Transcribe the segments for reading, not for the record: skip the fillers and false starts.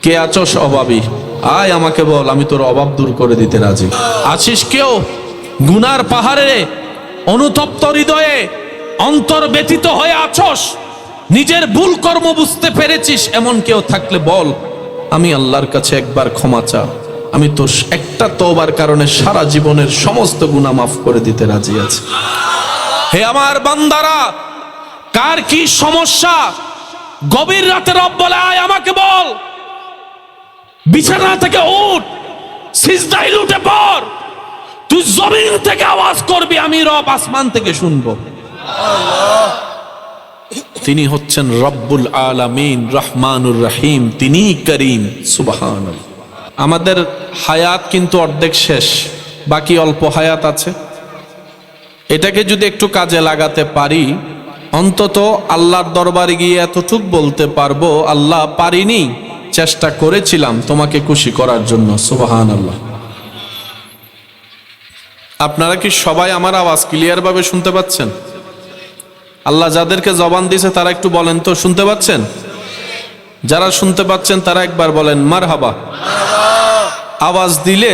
কে আছোস অভাবী, আয় আমাকে বল, আমি তোর অভাব দূর করে দিতে রাজি। আছিস কেউ গুনার পাহাড়ে অনুতপ্ত হৃদয়ে অন্তর ব্যথিত হয়ে আছোস, নিজের ভুল কর্ম বুঝতে পেরেছিস, এমন কেউ থাকলে বল, আমি আল্লাহর কাছে একবার ক্ষমা চা, আমি তোর একটা তওবার কারণে সারা জীবনের সমস্ত গুনাহ মাফ করে দিতে রাজি আছি। হে আমার বান্দারা, কার কি সমস্যা? গভীর রাতে রব বলে, আয় আমাকে বল, বিছানা থেকে উঠ, সিজদায় উঠে পড়, তুই জমিন থেকে আওয়াজ করবি, আমি রব আসমান থেকে শুনবো। তিনি হচ্ছেন রব্বুল আলামিন, রহমানুর রহিম, তিনি করিম। সুবহানাল্লাহ। আমাদের হায়াত কিন্তু অর্ধেক শেষ, বাকি অল্প হায়াত আছে। এটাকে যদি একটু কাজে লাগাতে পারি, অন্তত আল্লাহর দরবারে গিয়ে এতটুক বলতে পারবো, আল্লাহ পারিনি, চেষ্টা করেছিলাম তোমাকে খুশি করার জন্য। সুবহানাল্লাহ। আপনারা কি সবাই আমার আওয়াজ ক্লিয়ার ভাবে শুনতে পাচ্ছেন? আল্লাহ যাদেরকে জবান দিয়েছে তারা একটু বলেন তো, শুনতে পাচ্ছেন? যারা শুনতে পাচ্ছেন তারা একবার বলেন মারহাবা। আওয়াজ দিলে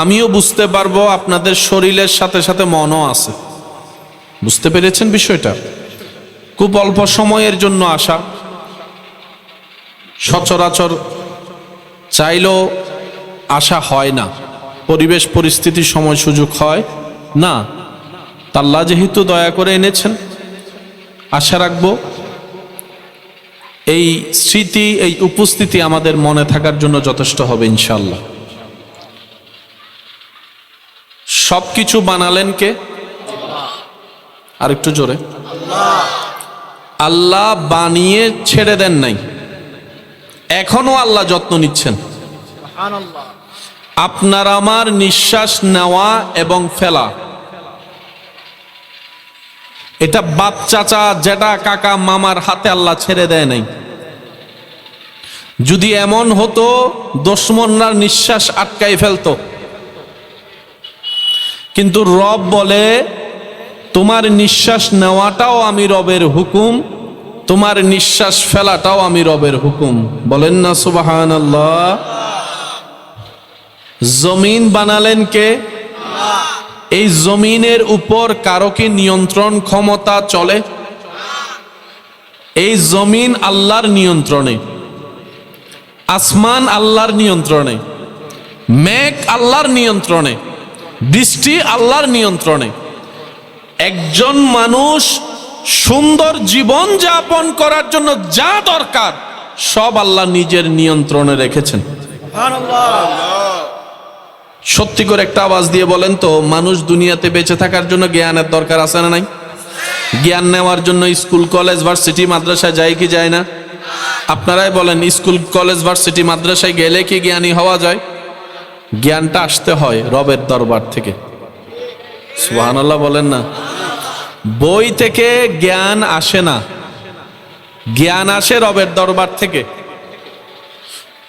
আমিও বুঝতে পারবো আপনাদের শরীরের সাথে সাথে মনও আছে। বুঝতে পেরেছেন বিষয়টা? খুব অল্প সময়ের জন্য আসা, সচরাচর চাইলেও আসা হয় না, পরিবেশ পরিস্থিতি সময় সুযোগ হয় না। আল্লাহ যেহেতু দয়া করে এনেছেন, আশা রাখবো এই স্মৃতি, এই উপস্থিতি আমাদের মনে থাকার জন্য যথেষ্ট হবে ইনশাআল্লাহ। সবকিছু বানালেন কে? আর একটু জোরে। আল্লাহ বানিয়ে ছেড়ে দেন নাই, এখনো আল্লাহ যত্ন নিচ্ছেন। আপনার আমার নিঃশ্বাস নেওয়া এবং ফেলা, এটা বাপ, চাচা, জেঠা, কাকা, মামার হাতে আল্লাহ ছেড়ে দেয় নাই। যদি এমন হতো দুশমনরা নিঃশ্বাস আটকাই ফেলতো, কিন্তু রব বলে তোমার নিঃশ্বাস নেওয়াটাও আমি রবের হুকুম, তোমার নিঃশ্বাস ফেলাটাও আমি রবের হুকুম। বলেন না সুবহানাল্লাহ। জমিন বানালেন কে? এই জমিনের উপর কারো কি নিয়ন্ত্রণ ক্ষমতা চলে? এই জমিন আল্লাহর নিয়ন্ত্রণে, আসমান আল্লাহর নিয়ন্ত্রণে, মেঘ আল্লাহর নিয়ন্ত্রণে, বৃষ্টি আল্লাহর নিয়ন্ত্রণে। একজন মানুষ সুন্দর জীবন যাপন করার জন্য যা দরকার সব আল্লাহ নিজের নিয়ন্ত্রণে রেখেছেন। সত্যি করে একটা আওয়াজ দিয়ে বলেন তো, মানুষ দুনিয়াতে বেঁচে থাকার জন্য জ্ঞানের দরকার আছে না নাই? জ্ঞান নেওয়ার জন্য স্কুল কলেজ ভার্সিটি মাদ্রাসায় যায় কি যায় না? আপনারাই বলেন, স্কুল কলেজ ভার্সিটি মাদ্রাসায় গেলে কি জ্ঞানী হওয়া যায়? জ্ঞানটা আসতে হয় রবের দরবার থেকে। সুবহানাল্লাহ বলেন না। বই থেকে জ্ঞান আসে না, জ্ঞান আসে রবের দরবার থেকে।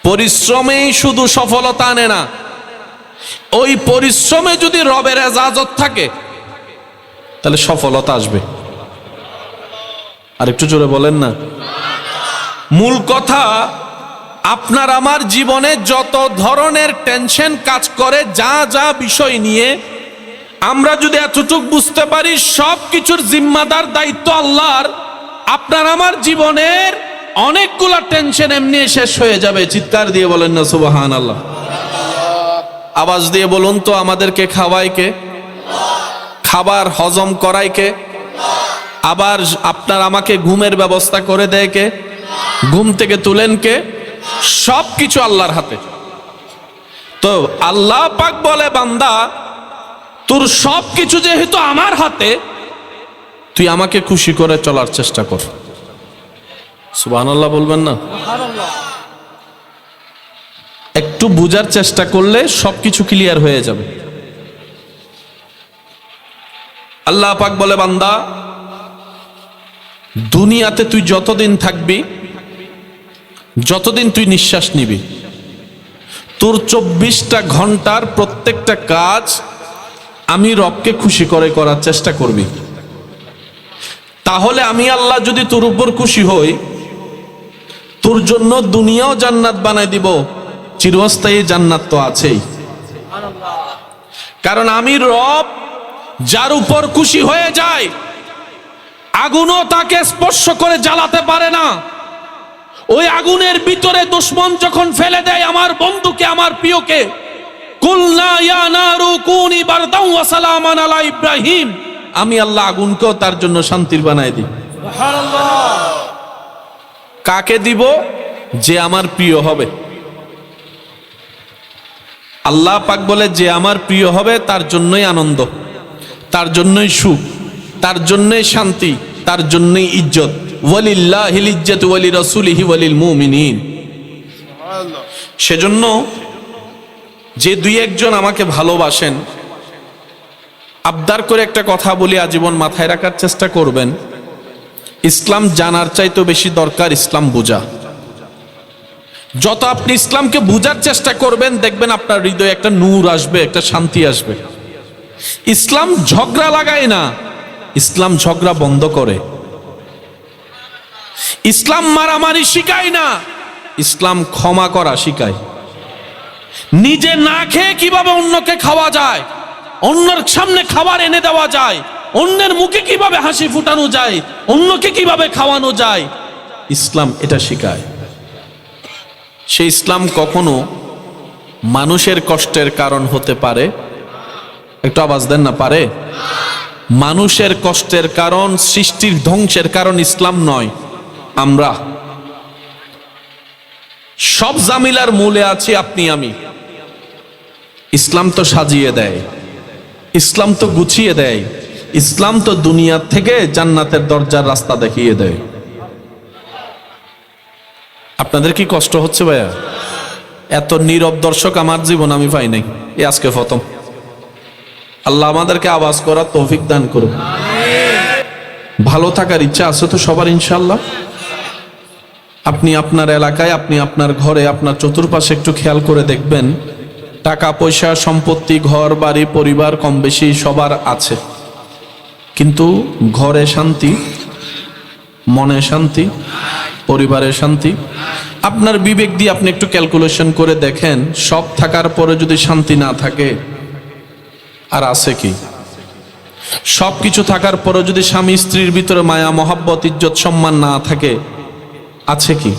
পরিশ্রমেই শুধু সফলতা আনে না, ওই পরিশ্রমে যদি রবের ইজাজত থাকে তাহলে সফলতা আসবে। আর একটু জোরে বলেন না। মূল কথা, আপনার আমার জীবনে যত ধরনের টেনশন কাজ করে, যা যা বিষয় নিয়ে, আমরা যদি এতটুকু বুঝতে পারি সব কিছুর জিম্মাদার দায়িত্ব আল্লাহর, আপনার আমার জীবনের অনেকগুলা টেনশন এমনি শেষ হয়ে যাবে। চিৎকার দিয়ে বলেন না সুবহানাল্লাহ। আওয়াজ দিয়ে বলুন তো, আমাদেরকে খাওয়ায় কে? খাবার হজম করায় কে? আবার আপনার আমাকে ঘুমের ব্যবস্থা করে দেয় কে? ঘুম থেকে তুলেন কে? সব কিছু আল্লাহর হাতে। তো আল্লাহ পাক বলে, বান্দা তোর সব কিছু যেহেতু আমার হাতে, তুই আমাকে খুশি করে চলার চেষ্টা কর। সুবহানাল্লাহ বলবেন না? একটু বুঝার চেষ্টা করলে সবকিছু ক্লিয়ার হয়ে যাবে। আল্লাহ পাক বলে, বান্দা দুনিয়াতে তুই যতদিন থাকবি, যতদিন তুই নিঃশ্বাস নিবি, তোর 24টা ঘন্টার প্রত্যেকটা কাজ আমি রবকে খুশি করে করার চেষ্টা করবি। তাহলে আমি আল্লাহ যদি তোর উপর খুশি হই, তোর জন্য দুনিয়াও জান্নাত বানাই দিব, চিরস্থায়ী জান্নাত তো আছেই। কারণ আমি রব যার উপর খুশি হয়ে যায়, আগুনও তাকে স্পর্শ করে জ্বালাতে পারে না। ওই আগুনের ভিতরে দুশমন যখন ফেলে দেয় আমার বন্ধুকে, আমার প্রিয়কে, কুলনা ইয়া নারু কুনি বারদাও ওয়া সালামান আলা ইব্রাহিম, আমি আল্লাহ আগুনকেও তার জন্য শান্তির বানাই দিই। সুবহানাল্লাহ। কাকে দিব? যে আমার প্রিয় হবে। আল্লাহ পাক বলে যে আমার প্রিয় হবে তার জন্যই আনন্দ, তার জন্যই সুখ, তার জন্যই শান্তি, তার জন্যই ইজ্জত। ওয়ালিল্লাহিল ইজ্জাতু ওয়ালি রাসূলিহি ওয়ালিল মুমিনিন। সেজন্য যে দুই একজন আমাকে ভালোবাসেন, আবদার করে একটা কথা বলি, আজীবন মাথায় রাখার চেষ্টা করবেন, ইসলাম জানার চাইতে বেশি দরকার ইসলাম বোঝা। যত আপনি ইসলামকে বোঝার চেষ্টা করবেন, দেখবেন আপনার হৃদয়ে একটা নূর আসবে, একটা শান্তি আসবে। ইসলাম ঝগড়া লাগায় না, ইসলাম ঝগড়া বন্ধ করে। ইসলাম মারামারি শিখায় না, ইসলাম ক্ষমা করা শিখায়। নিজে না খেয়ে কিভাবে অন্যকে খাওয়া যায়, অন্যের সামনে খাবার এনে দেওয়া যায়, অন্যের মুখে কিভাবে হাসি ফুটানো যায়, অন্যকে কিভাবে খাওয়ানো যায়, ইসলাম এটা শিখায়। সেই ইসলাম কখনো মানুষের কষ্টের কারণ হতে পারে, একটু আওয়াজ দেন না, পারে? মানুষের কষ্টের কারণ, সৃষ্টির ধ্বংসের কারণ ইসলাম নয়, আমরা। সব জামিলার মূলে আছি আপনি আমি। ইসলাম তো সাজিয়ে দেয়, ইসলাম তো গুছিয়ে দেয়, ইসলাম তো দুনিয়া থেকে জান্নাতের দরজার রাস্তা দেখিয়ে দেয়। আপনাদের কি কষ্ট হচ্ছে ভাইয়া? এত নীরব দর্শক আমার জীবন আমি পাই নাই, এই আজকে প্রথম। আল্লাহ আমাদেরকে আওয়াজ করার তৌফিক দান করুন। ভালো থাকার ইচ্ছা আছে তো সবার ইনশাআল্লাহ। আপনি আপনার এলাকায়, আপনি আপনার ঘরে, আপনার চতুর্পাশে একটু খেয়াল করে দেখবেন, টাকা পয়সা, সম্পত্তি, ঘর বাড়ি, পরিবার কম বেশি সবার আছে, কিন্তু ঘরে শান্তি, মনে শান্তি, পরিবারে শান্তি। আপনার বিবেক দিয়ে আপনি একটু ক্যালকুলেশন করে দেখেন, সব থাকার পরে যদি শান্তি না থাকে আর আছে কি? সবকিছু থাকার পরে যদি স্বামী স্ত্রীর ভিতরে মায়া মহাব্বত ইজ্জত সম্মান না থাকে, আছে কি?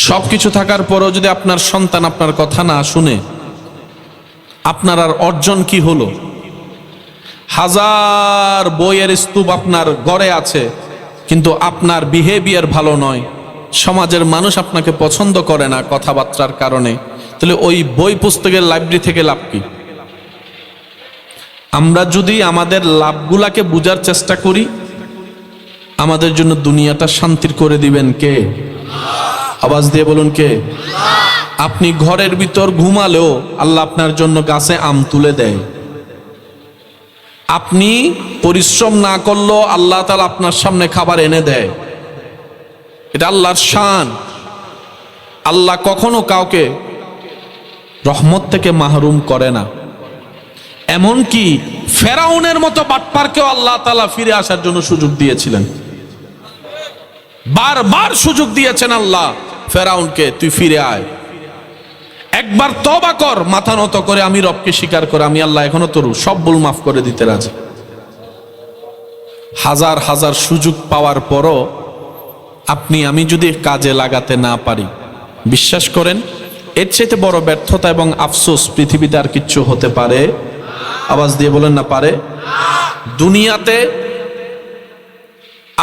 সবকিছু থাকার পরেও যদি আপনার সন্তান আপনার কথা না শুনে, আপনার আর অর্জন কি হলো? হাজার বইয়ের স্তূপ আপনার ঘরে আছে, কিন্তু আপনার বিহেভিয়ার ভালো নয়, সমাজের মানুষ আপনাকে পছন্দ করে না কথাবার্তার কারণে, তাহলে ওই বই পুস্তকের লাইব্রেরি থেকে লাভ কি? আমরা যদি আমাদের লাভগুলাকে বুঝার চেষ্টা করি, আমাদের জন্য দুনিয়াটা শান্তির করে দিবেন কে? আওয়াজ দিয়ে বলুন কে? আপনি ঘরের ভিতর ঘুমালেও আল্লাহ আপনার জন্য গাছে আম তুলে দেয়। আপনি পরিশ্রম না করলেও আল্লাহ তাআলা আপনার সামনে খাবার এনে দেয়। এটা আল্লাহর শান। আল্লাহ কখনো কাউকে রহমত থেকে মাহরুম করে না। এমনকি ফেরাউনের মতো বাটপারকেও আল্লাহ তাআলা ফিরে আসার জন্য সুযোগ দিয়েছিলেন। বারবার সুযোগ দিয়েছেন আল্লাহ ফেরাউনকে, তুই ফিরে আয়, একবার তওবা কর, মাথা নত করে আমি রবকে স্বীকার করে, আমি আল্লাহ এখনো তোর সব ভুল মাফ করে দিতে রাজি। হাজার হাজার সুযোগ পাওয়ার পরও আপনি আমি যদি কাজে লাগাতে না পারি, বিশ্বাস করেন এর চাইতে বড় ব্যর্থতা এবং আফসোস পৃথিবীতে আর কিচ্ছু হতে পারে? আওয়াজ দিয়ে বলেন না, পারে? দুনিয়াতে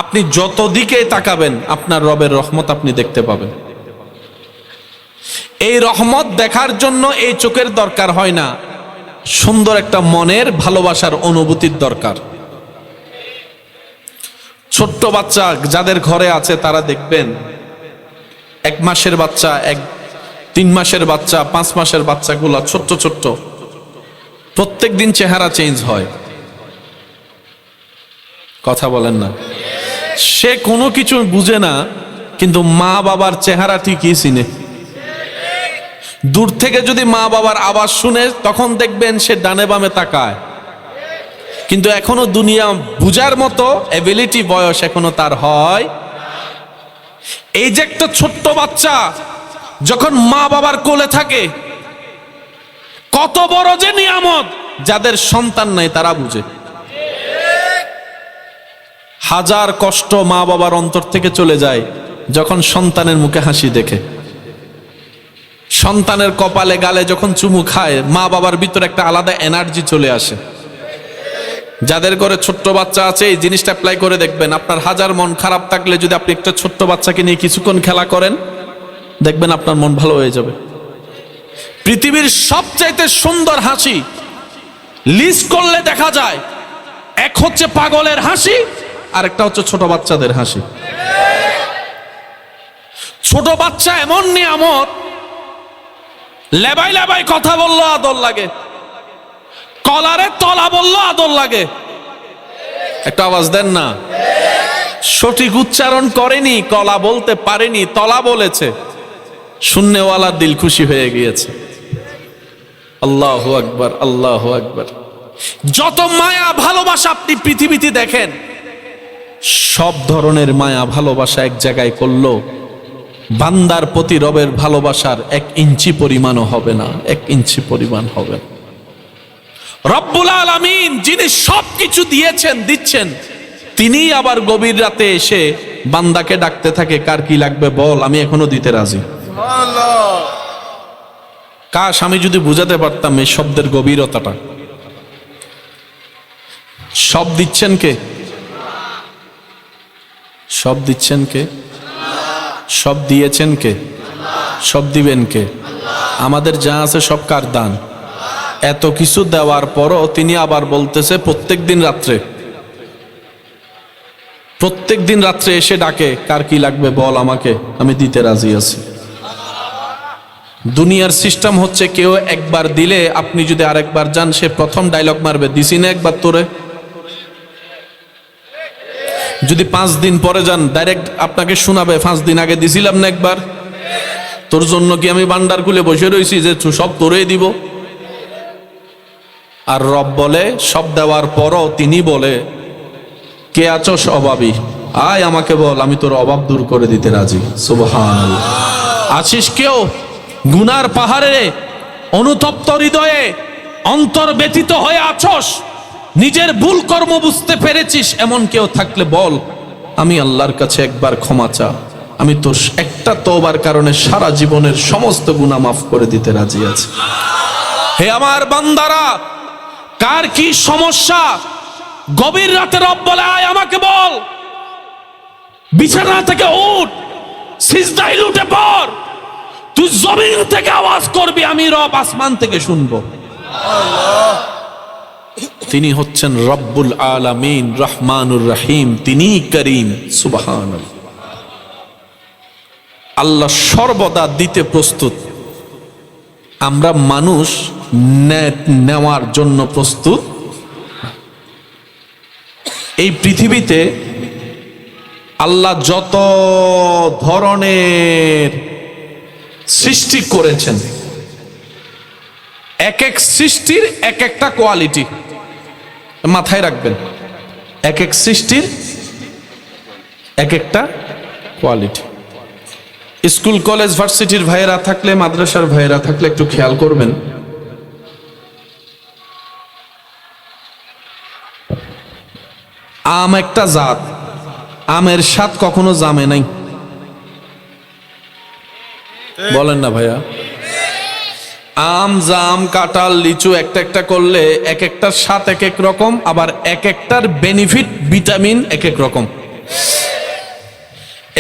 আপনি যত দিকে তাকাবেন আপনার রবের রহমত আপনি দেখতে পাবেন। এই রহমত দেখার জন্য এই চোখের দরকার হয় না, সুন্দর একটা মনের ভালোবাসার অনুভূতির দরকার। ছোট্ট বাচ্চা যাদের ঘরে আছে তারা দেখবেন 1 মাসের বাচ্চা, 3 মাসের বাচ্চা, 5 মাসের বাচ্চাগুলা ছোট্ট ছোট্ট, প্রত্যেক দিন চেহারা চেঞ্জ হয়। কথা বলেন না? সে কোনো কিছু বুঝে না, কিন্তু মা বাবার চেহারা ঠিকই চিনে। দূর থেকে যদি মা বাবার আওয়াজ শুনে তখন দেখবেন সে ডানে বামে তাকায়, কিন্তু এখনো দুনিয়া বুঝার মতো এবিলিটি, বয়স এখনো তার হয়। এই যে একটা ছোট্ট বাচ্চা যখন মা বাবার কোলে থাকে, কত বড় যে নিয়ামত, যাদের সন্তান নাই তারা বুঝে। হাজার কষ্ট মা বাবার অন্তর থেকে চলে যায় যখন সন্তানের মুখে হাসি দেখে। সন্তানের কপালে গালে যখন চুমু খায়, মা বাবার ভিতরে একটা আলাদা এনার্জি চলে আসে। যাদের ঘরে ছোট্ট বাচ্চা আছে এই জিনিসটা অ্যাপ্লাই করে দেখবেন। আপনার হাজার মন খারাপ থাকলে যদি আপনি একটা ছোট্ট বাচ্চাকে নিয়ে কিছুক্ষণ খেলা করেন, দেখবেন আপনার মন ভালো হয়ে যাবে। পৃথিবীর সবচাইতে সুন্দর হাসি লিস্ট করলে দেখা যায়, এক হচ্ছে পাগলের হাসি, আর একটা হচ্ছে ছোট বাচ্চাদের হাসি। ছোট বাচ্চা এমন নিয়ামত, লেবাই লেবাই কথা বললো আদর লাগে, কলারে তলা বললো আদর লাগে। একটা আওয়াজ দেন না। সঠিক উচ্চারণ করেনি, কলা বলতে পারেনি, তলা বলেছে, শূন্যওয়ালার দিল খুশি হয়ে গিয়েছে। আল্লাহু আকবার, আল্লাহু আকবার। যত মায়া ভালোবাসা আপনি পৃথিবীতে দেখেন, সব ধরনের মায়া ভালোবাসা এক জায়গায় করলো, বান্দার প্রতি রবের ভালোবাসার 1 ইঞ্চি পরিমাণও হবে না, 1 ইঞ্চি পরিমাণ হবে না। রব্বুল আলামিন যিনি সবকিছু দিয়েছেন, দিচ্ছেন, তিনি আবার গভীর রাতে এসে বান্দাকে ডাকতে থাকে, কার কি লাগবে বল, আমি এখনো দিতে রাজি। কাশ আমি যদি বুঝাতে পারতাম এই শব্দের গভীরতাটা। সব দিচ্ছেন কে? সব দিচ্ছেন কে? সব দিয়েছেন কে? সব দিবেন কে? আমাদের যা আছে সব কার দান? এত কিছু দেওয়ার পরও তিনি আবার বলতেছে প্রত্যেক দিন রাত্রে এসে ডাকে, কার কি লাগবে বল আমাকে, আমি দিতে রাজি আছি। দুনিয়ার সিস্টেম হচ্ছে কেউ একবার দিলে আপনি যদি আরেকবার যান, সে প্রথম ডায়লগ মারবে, দিছি না একবার তোরে। যদি 5 দিন পরে যান, ডাইরেক্ট আপনাকে শোনাবে, 5 দিন আগে দিছিলাম না একবার, তোর জন্য কি আমি ভান্ডার খুলে বসে রয়েছি যে সব তোরেই দিব। আর রব বলে সব দেওয়ার পরও তিনি বলে, কে আছোস অভাবী, আয় আমাকে বল, আমি তোর অভাব দূর করে দিতে রাজি। সুবহানাল্লাহ। আছিস কেউ গুনার পাহাড়ে অনুতপ্ত হৃদয়ে অন্তর ব্যথিত হয়ে আছোস, নিজের ভুল কর্ম বুঝতে পেরেছিস, এমন কেউ থাকলে বল, আমি আল্লাহর কাছে একবার ক্ষমা চা, আমি তোর একটা তওবার কারণে সারা জীবনের সমস্ত গুনাহ মাফ করে দিতে রাজি আছি। হে আমার বান্দারা, কার কি সমস্যা? গভীর রাতে রব বলে, আয় আমাকে বল, বিছানা থেকে উঠ, সিজদায় লুটে পড়, তুই জমিন থেকে আওয়াজ করবি, আমি রব আসমান থেকে শুনবো। তিনি হচ্ছেন রব্বুল আলামিন, রহমানুর রহিম, তিনি করিম। সুবহানাল্লাহ। আল্লাহ সর্বদা দিতে প্রস্তুত, আমরা মানুষ নেওয়ার জন্য প্রস্তুত। এই পৃথিবীতে আল্লাহ যত ধরনের সৃষ্টি করেছেন, এক এক সৃষ্টির এক একটা কোয়ালিটি মাথায় রাখবেন। এক এক সৃষ্টির এক একটা কোয়ালিটি। স্কুল কলেজ ভার্সিটির ভাইয়েরা থাকলে, মাদ্রাসার ভাইয়েরা থাকলে একটু খেয়াল করবেন। আম একটা জাত, আমের স্বাদ কখনো জামে নাই, বলেন না ভাইয়া? আম, জাম, কাঁঠাল, লিচু একটা একটা করলে এক একটার স্বাদ এক এক রকম, আবার এক একটার বেনিফিট ভিটামিন এক এক রকম।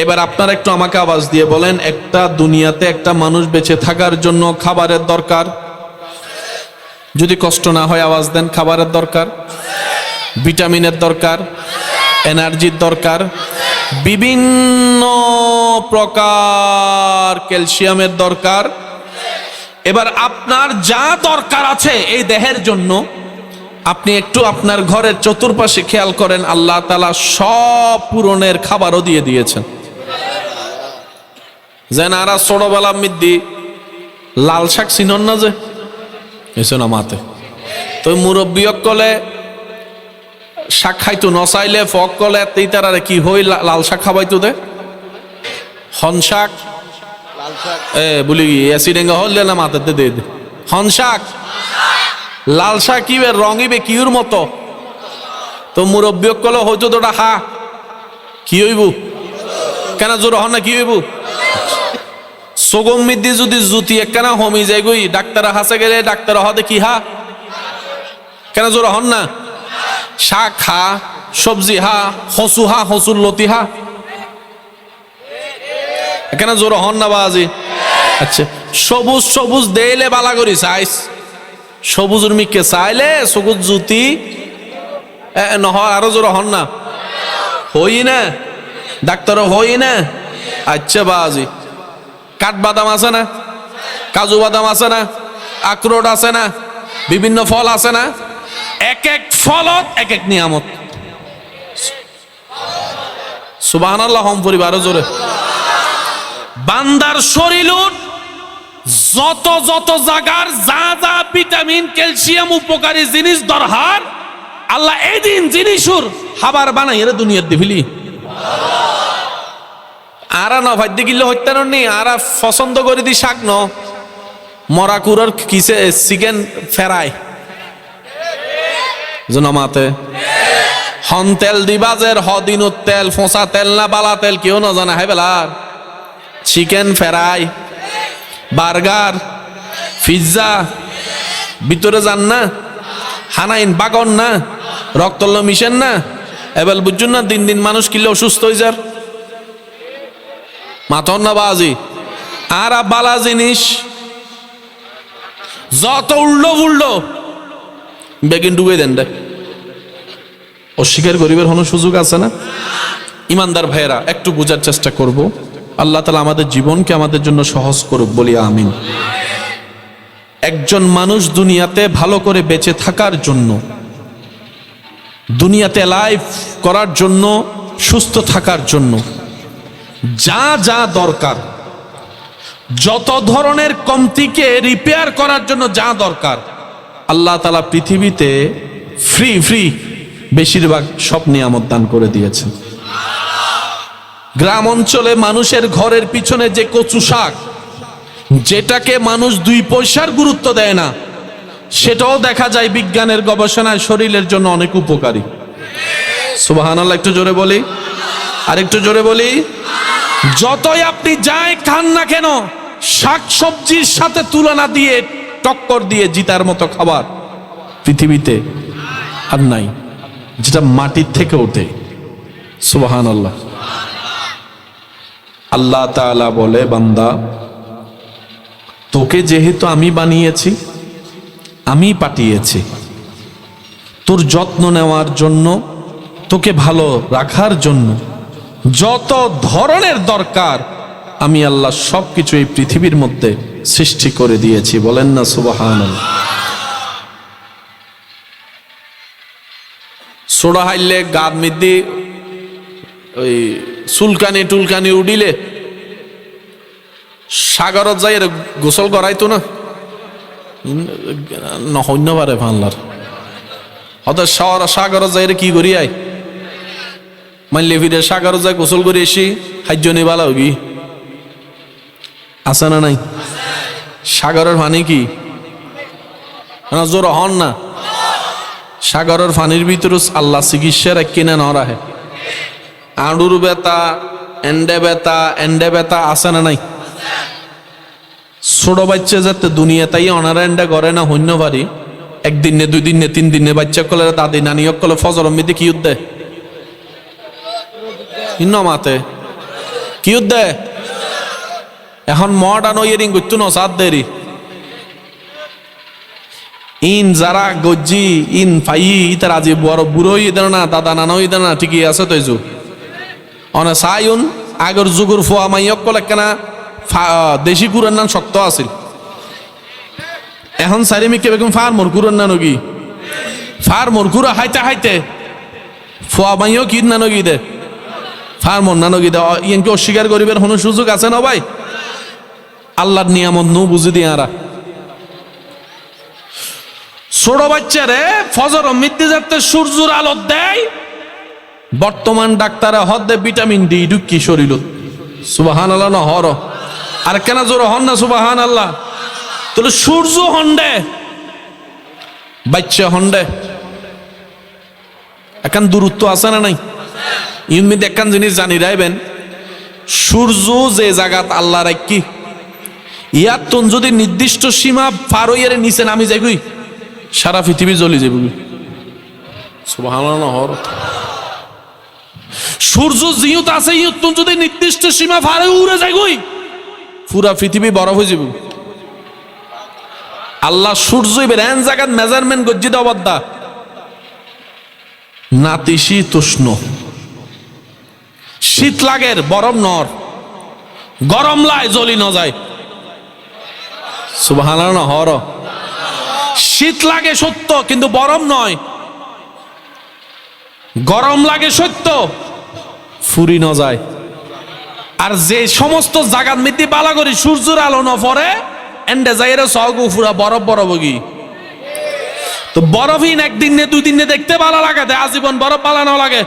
এবার আপনারা একটু আমাকে আওয়াজ দিয়ে বলেন, একটা দুনিয়াতে একটা মানুষ বেঁচে থাকার জন্য খাবারের দরকার, যদি কষ্ট না হয় আওয়াজ দেন। খাবারের দরকার, ভিটামিনের দরকার, এনার্জির দরকার, বিভিন্ন প্রকার ক্যালসিয়ামের দরকার। এবার আপনার যা দরকার আছে এই দেহের জন্য, আপনি একটু আপনার ঘরের চতুর্পাশে খেয়াল করেন, আল্লাহ তাআলা সব পূরণের খাবারও দিয়ে দিয়েছেন। যেন আরা ছোটবেলা মিদ্দি লাল শাক চিনন না, যে এসো না মাতে তো মুরব্বী কলে শাক খাইতো, নচাইলে ফক কলে তেই তারা কি হই লাল শাক খাবাইতো দে। হন শাক লাল শাক, বলি অ্যাসিডেঙ্গা হলে না মাথাতে দে দে। হন শাক লাল শাক কি বে রঙিবে কিউর মতো তো মুরব্বী কলে হয়তো তোটা হা কি হইব কেন জোর হন না কি হইব সগম মিদ্দি যদি জুতি একখানা হমি যায় গই ডাক্তার হাসে গেলে ডাক্তার হদে কি হা কেন জোর হন না শাক হা সবজি হা হসু হা হসুর লতি হা কেন জোর হন না বাজি আচ্ছা সবুজ সবুজ দেইলে বালা করি চাইস সবুজের মিকে চাইলে সবুজ জুতি নহয় আরো জোর হন না হই না ডাক্তার হই না আচ্ছা বাজি কাঠবাদাম আছে না কাজু বাদাম আছে না আখরোট আছে না বিভিন্ন ফল আছে না এক এক ফলত এক এক নিয়ামত সুবহানাল্লাহ হম পরিবার জোরে বান্দার শরীর যত যত জাগার যা যা ভিটামিন ক্যালসিয়াম উপকারী জিনিস দরকার আল্লাহ এদিন জিনিসুর খাবার বানাই এর দুনিয়ার দিবিলি আরা ন ভাই দেখিলে হত্যা নি আরা পছন্দ করে দি শাক ন মরা কুরর কিসে চিকেন ফেরাই জনমাতে হন তেল দিবাজের হদিনুত তেল ফোঁসা তেল না বালা তেল কেউ না জানা হয় বেলার চিকেন ফেরাই বার্গার পিৎজা ভিতরে যান না হানাইন বাগন না রক্তল্য মিশেন না এবার বুঝুন না দিন দিন মানুষ কিলে অসুস্থ হয়ে যার মাথন না বাজি আর বালা জিনিস যত উল্লো উল্লো বেগিন ডুবে দেন রে অস্বীকার গরিবের কোনো সুযোগ আছে না ইমানদার ভাইয়েরা একটু বোঝার চেষ্টা করব আল্লাহ তাআলা আমাদের জীবনকে আমাদের জন্য সহজ করুক বলি আমিন একজন মানুষ দুনিয়াতে ভালো করে বেঁচে থাকার জন্য দুনিয়াতে লাইফ করার জন্য সুস্থ থাকার জন্য যা যা দরকার যত ধরনের কমতিকে রিপেয়ার করার জন্য যা দরকার আল্লাহ তাআলা পৃথিবীতে ফ্রি ফ্রি বেশিরভাগ সব নিয়ামত দান করে দিয়েছেন গ্রাম অঞ্চলে মানুষের ঘরের পিছনে যে কচু শাক যেটাকে মানুষ 2 পয়সার গুরুত্ব দেয় না সেটাও দেখা যায় বিজ্ঞানের গবেষণায় শরীরের জন্য অনেক উপকারী সুবহানাল্লাহ একটু জোরে বলি আর একটু জোরে বলি যতই আপনি যাই খান না কেন শাক সবজির সাথে তুলনা দিয়ে টক্কর দিয়ে জিতার মতো খাবার পৃথিবীতে আর নাই যেটা মাটির থেকে ওঠে সুবহানাল্লাহ আল্লাহ তাআলা বলে বান্দা তোকে যেহেতু আমি বানিয়েছি আমি পাঠিয়েছি তোর যত্ন নেওয়ার জন্য তোকে ভালো রাখার জন্য যত ধরনের দরকার আমি আল্লাহ সবকিছু এই পৃথিবীর মধ্যে সৃষ্টি করে দিয়েছি বলেন না সুবহানাল্লাহ সোডা হাইলে গাদ মিদ্দি ওই চুলকানি টুলকানি উডিলে সাগরত যাই গোসল করাইতো না নহন্য পারে ফানলার হয়তো সাগরত যাই কি করি আই মানলে ফিরে সাগরত যাই গোসল করে এসি হাইজনি বালা হবি আছে না নাই সাগরের পানি কি জোর হন না সাগরের পানির ভিতরে আল্লাহ চিকিৎসার কিনে ন রাখে আঁড়ুর বেতা এন্ডে বেতা আছে না নাই ছোট বাচ্চা যাতে দুনিয়া তাই অনারা এন্ডা করে না হন্য পারি একদিন নে 2 দিন নে 3 দিন নে বাচ্চা কলে দাদি নানি কলে ফজর মিতে কি উদ্দে মাতে কি উদ্দে এখন মডার্ন ওয়ারিং করতো না সাত দেরি ইন যারা গজ্জি ইন ফাই ইতার আজি বড় বুড়ো ইদার না দাদা নানো ইদার না ঠিকই আছে তো যু অনে সাইউন আগর যুগুর ফোয়া মাইয়ক কলে কেনা দেশি কুরের নাম শক্ত আছিল এখন সারিমিকে বেগম ফার্মর কুরের না নগি ফার্মর কুরা হাইতে হাইতে ফোয়া মাইয় কি না নগি দে ফার্মর না নগি দে ইনকে অস্বীকার করিবার কোনো সুযোগ আছে না ভাই আল্লাহর নিয়ামত নু বুঝি দিয়ে আরা ছোট বাচ্চারে ফজর মিদ্দি যাতে সূর্যের আলো দেয় বর্তমান ডাক্তারে হদে ভিটামিন ডি ঢুকি শরীর সুবহানাল্লাহ না হর আর কেন জোর হন না সুবহানাল্লাহ। তাহলে সূর্য হন্ডে বাচ্চা হন্ডে এখন দূরত্ব আছে না নাই? ইউমিদ একখান জিনিস জানি রাখবেন, সূর্য যে জায়গাত আল্লাহ রাখি ইয়ার তোন যদি নির্দিষ্ট সীমা পার হইয়ারে নিচে নামি যাইবই সারা পৃথিবী জ্বলি যাবি। সুবহানাল্লাহ হর সূর্য জিয়ত আছে ইয়ত যদি নির্দিষ্ট সীমা পার হয়ে উড়ে যাইবই পুরা পৃথিবী বরফ হয়ে যাবে। আল্লাহ সূর্য এবার এন জায়গাত মেজারমেন্ট গজ্জিত অবদ্ধা নাতিশীতোষ্ণ, শীত লাগের বরফ নর, গরম লাই জ্বলি ন যায়। সুবহানাল্লাহ হর শীত লাগে সত্য কিন্তু বরফ নয়, গরম লাগে সত্য ফুরি ন যায়। আর যে সমস্ত জাগাত মিতি বালা করি সূর্যের আলো ন পরে এন্ডে যাইরে সগু পুরা বরফ বরফ গি। তো বরফহীন একদিন নে দুই দিন নে দেখতে ভালো লাগে, আজীবন বরফ বালানো লাগে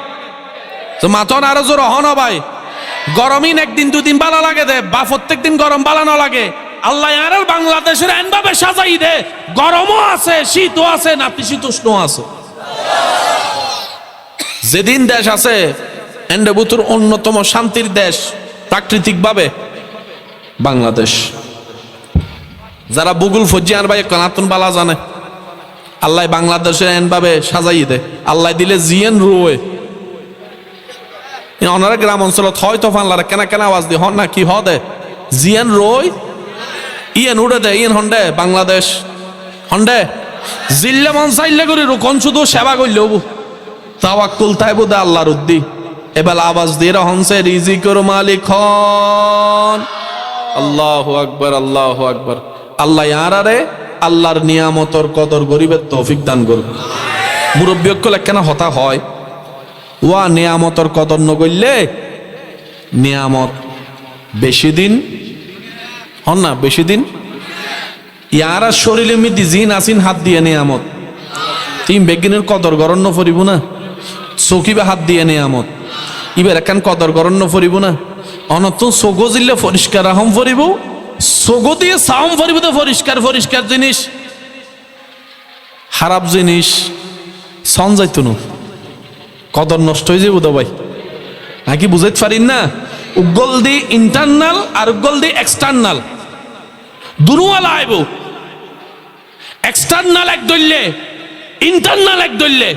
তো মাথন আরো জোর হন ভাই। গরমহীন একদিন দুদিন ভালো লাগে দে বা প্রত্যেক দিন গরম বালানো লাগে। আল্লাহ আর বাংলাদেশের এনভাবে সাজাই দে, গরমও আছে শীতও আছে নাতিশীতোষ্ণ আছে। যেদিন দেশ আছে এন্ডে বুতুর অন্যতম শান্তির দেশ প্রাকৃতিক ভাবে বাংলাদেশ। যারা বুগুল ফজিয়ার ভাই কানাতন বালা জানে আল্লাহ বাংলাদেশে এনভাবে সাজাই দে। আল্লাহ দিলে জিয়েন রোয়ে অনারা গ্রাম অঞ্চলত হয়তো ফানলারা কেনা কেনা আওয়াজ দি হন না কি হ দে জিয়েন রই ইয়েন উড়ে দে ইয়েন হন্ডে বাংলাদেশ হন্ডে জিল্লে মন চাইলে করি রোকন শুধু সেবা করলেও তাওয়াক্কুল তাই বুদে আল্লাহর উদ্দি এবার আওয়াজ দিয়ে হনসে রিজিকুর মালিক হন। আল্লাহু আকবার আল্লাহু আকবার। আল্লাহ ইয়ারারে আল্লাহর নিয়ামতর কদর গরিবের তৌফিক দান করুন। মুরব্বী অকল কেন হতা হয় ওয়া নিয়ামতর কদর নগরলে নিয়ামত বেশি দিন হন না, বেশি দিন ইয়ারা শরীরে মিদি জিন আসিন হাত দিয়ে নিয়ামত তিন বেগিনের কদর গরণ্য ফরিব না, চকিবে হাত দিয়ে নিয়ামত ইবার একান কদর গরণ্য ফরিব না। অনতুন চগো জিল্লে পরিষ্কার আহম ফরিব, চগো দিয়ে সাহম ফরিব তো পরিষ্কার পরিষ্কার জিনিস, খারাপ জিনিস সন যাইতো না কদর নষ্ট হয়ে যাবো তো ভাই নাকি বুঝাইতে পারিন না। উগল দি ইন্টারনাল আর উগল দি এক্সটার্নাল দুনুয়ালা আইব। এক্সটার্নাল এক দললে ইন্টারনাল এক দললে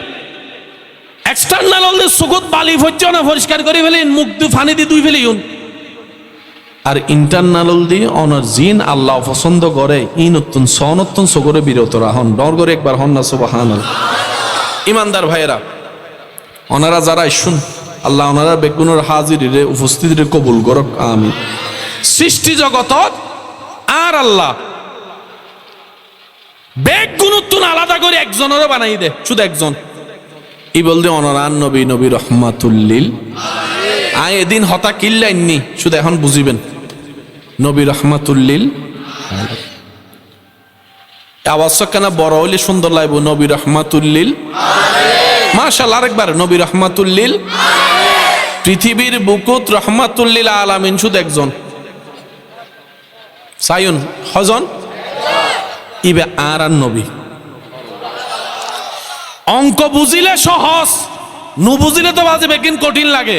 এক্সটার্নাল হলে সুগত বালি হচ্ছে না পরিষ্কার করে ফেলেন মুখ দিয়ে ফানি দিয়ে দুই ফেলিউন। আর ইন্টারনাল দি অনার জিন আল্লাহ পছন্দ করে ইনতুন সনতুন সগরে বিরত রাহন ডর করে একবার হন না সুবহানাল্লাহ। ইমানদার ভাইয়েরা ওনারা যারা শুন আল্লাহ ওনারা বেগুনের হাজিরে উপস্থিতির কবুল করক আমিন। সৃষ্টি জগত আর আল্লাহ বেগুনুত্তুন আলাদা করে একজনেরও বানাই দে, শুধু একজন ই বলতে অনরান নবী নবী রহমাতুল্লিল আয় এদিন হতা কিল্লাইননি শুধু এখন বুঝিবেন নবী রহমাতুল্লিল আবশ্যক কেন বড় হইলে সুন্দর লাগবে নবী রহমাতুল্লিল মাশাআল্লাহ। আরেকবার নবী রহমাতুল্লিল পৃথিবীর বুকুত রহমাতুল্লিল আলামিন শুধু একজন সায়ুন হজন ইবে আর নবী। অঙ্ক বুঝিলে সহজ, নু বুঝিলে তো বাজে কিন্তু কঠিন লাগে।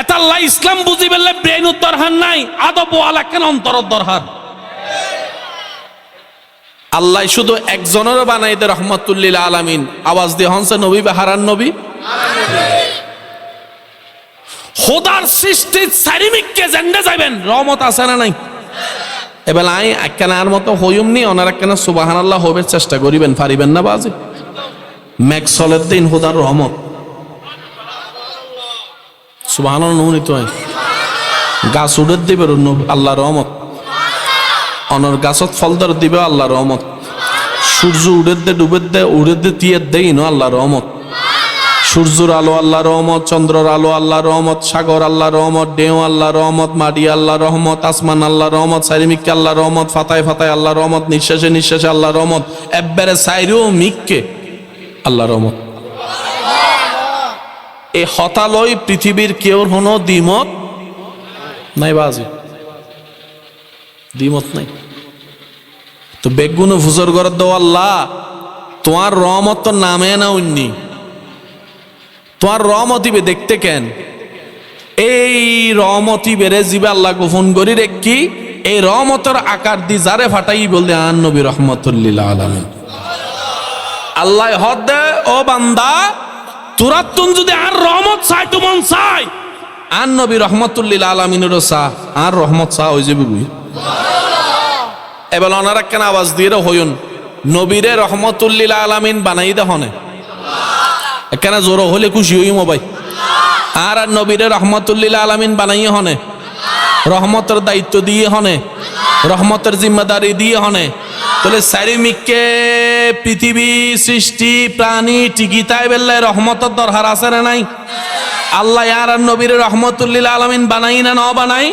এটা আল্লাহ ইসলাম বুঝি বললে ব্রেন দরকার নাই, আদব ওয়ালা কেন অন্তর দরকার। আল্লাহ শুধু একজনেরও বানাই দে রহমাতুল্লিল আলামিন। আওয়াজ দিয়ে হনসে নবী বাহারান নবী খোদার সৃষ্টির চারিমিককে জেন্ডে যাবেন রহমত আছে না নাই। এবার আই একখানার মতো হইম নি ওনার একখানা সুবহানাল্লাহ হবে চেষ্টা করিবেন পারিবেন না বাজে ম্যাক্সলের দিন খোদার রহমত সুবহানাল্লাহ নুনিত হয় গাছ উড়ে দিবে আল্লাহ রহমত, অনর গাছত ফলদার দিবে আল্লাহ রহমত, সূর্য উড়ে দে ডুবে দে উড়ে দে টিয়ে দেই ন আল্লাহ রহমত, সূর্যর আলো আল্লাহ রহমত, চন্দ্রর আলো আল্লাহ রহমত, সাগর আল্লাহ রহমত, ঢেউ আল্লাহ রহমত, মাটি আল্লাহ রহমত, আসমান আল্লাহ রহমত, চারিমিককে আল্লাহ রহমত, ফাতায় ফাতায় আল্লাহ রহমত, নিঃশ্বাসে নিঃশ্বাসে আল্লাহ রহমত, একবারে চাইরো মিককে আল্লাহ রহমত। এই হতালয় পৃথিবীর কেউ হনো দ্বিমত নাই বাজি দ্বিমত নাই। তো বেগুনো ফুসর করে দো আল্লাহ তোমার রহমত তো নামে না উন্নি, তোমার রহমতিবে দেখতে কেন? এই রহমতিবেরে জিবে আল্লাহ গোপন করি রেখি, এই রহমতের আকার দি যারে ফাটাই বলতে আন নবী রহমতুল্লিল আলামিন। আল্লাহ হদ দে ও বান্দা তোরা তুম যদি আর রহমত চাই তো মন চাই আন নবী রহমতুল্লিল আলামিনের চা আর রহমত চা হয়ে যাবে বুঝি। এবার ওনারা কেন আওয়াজ দিয়ে হইন নবীরে রহমতুল্লিল আলামিন বানাই দে হনে কেন জোর হলে খুশি হই মোবাই আর নবীরে রহমতুল্লিল আলামিন বানাই হনে রহমতের দায়িত্ব দিয়ে হনে রহমতের জিম্মাদারি দিয়ে হনে। তাহলে চারিমিককে পৃথিবী সৃষ্টি প্রাণী টিকিতাই বেললে রহমতের দরকার আছে না নাই? আল্লাহ আর নবীরে রহমতুল্লিল আলামিন বানাই না ন বানাই?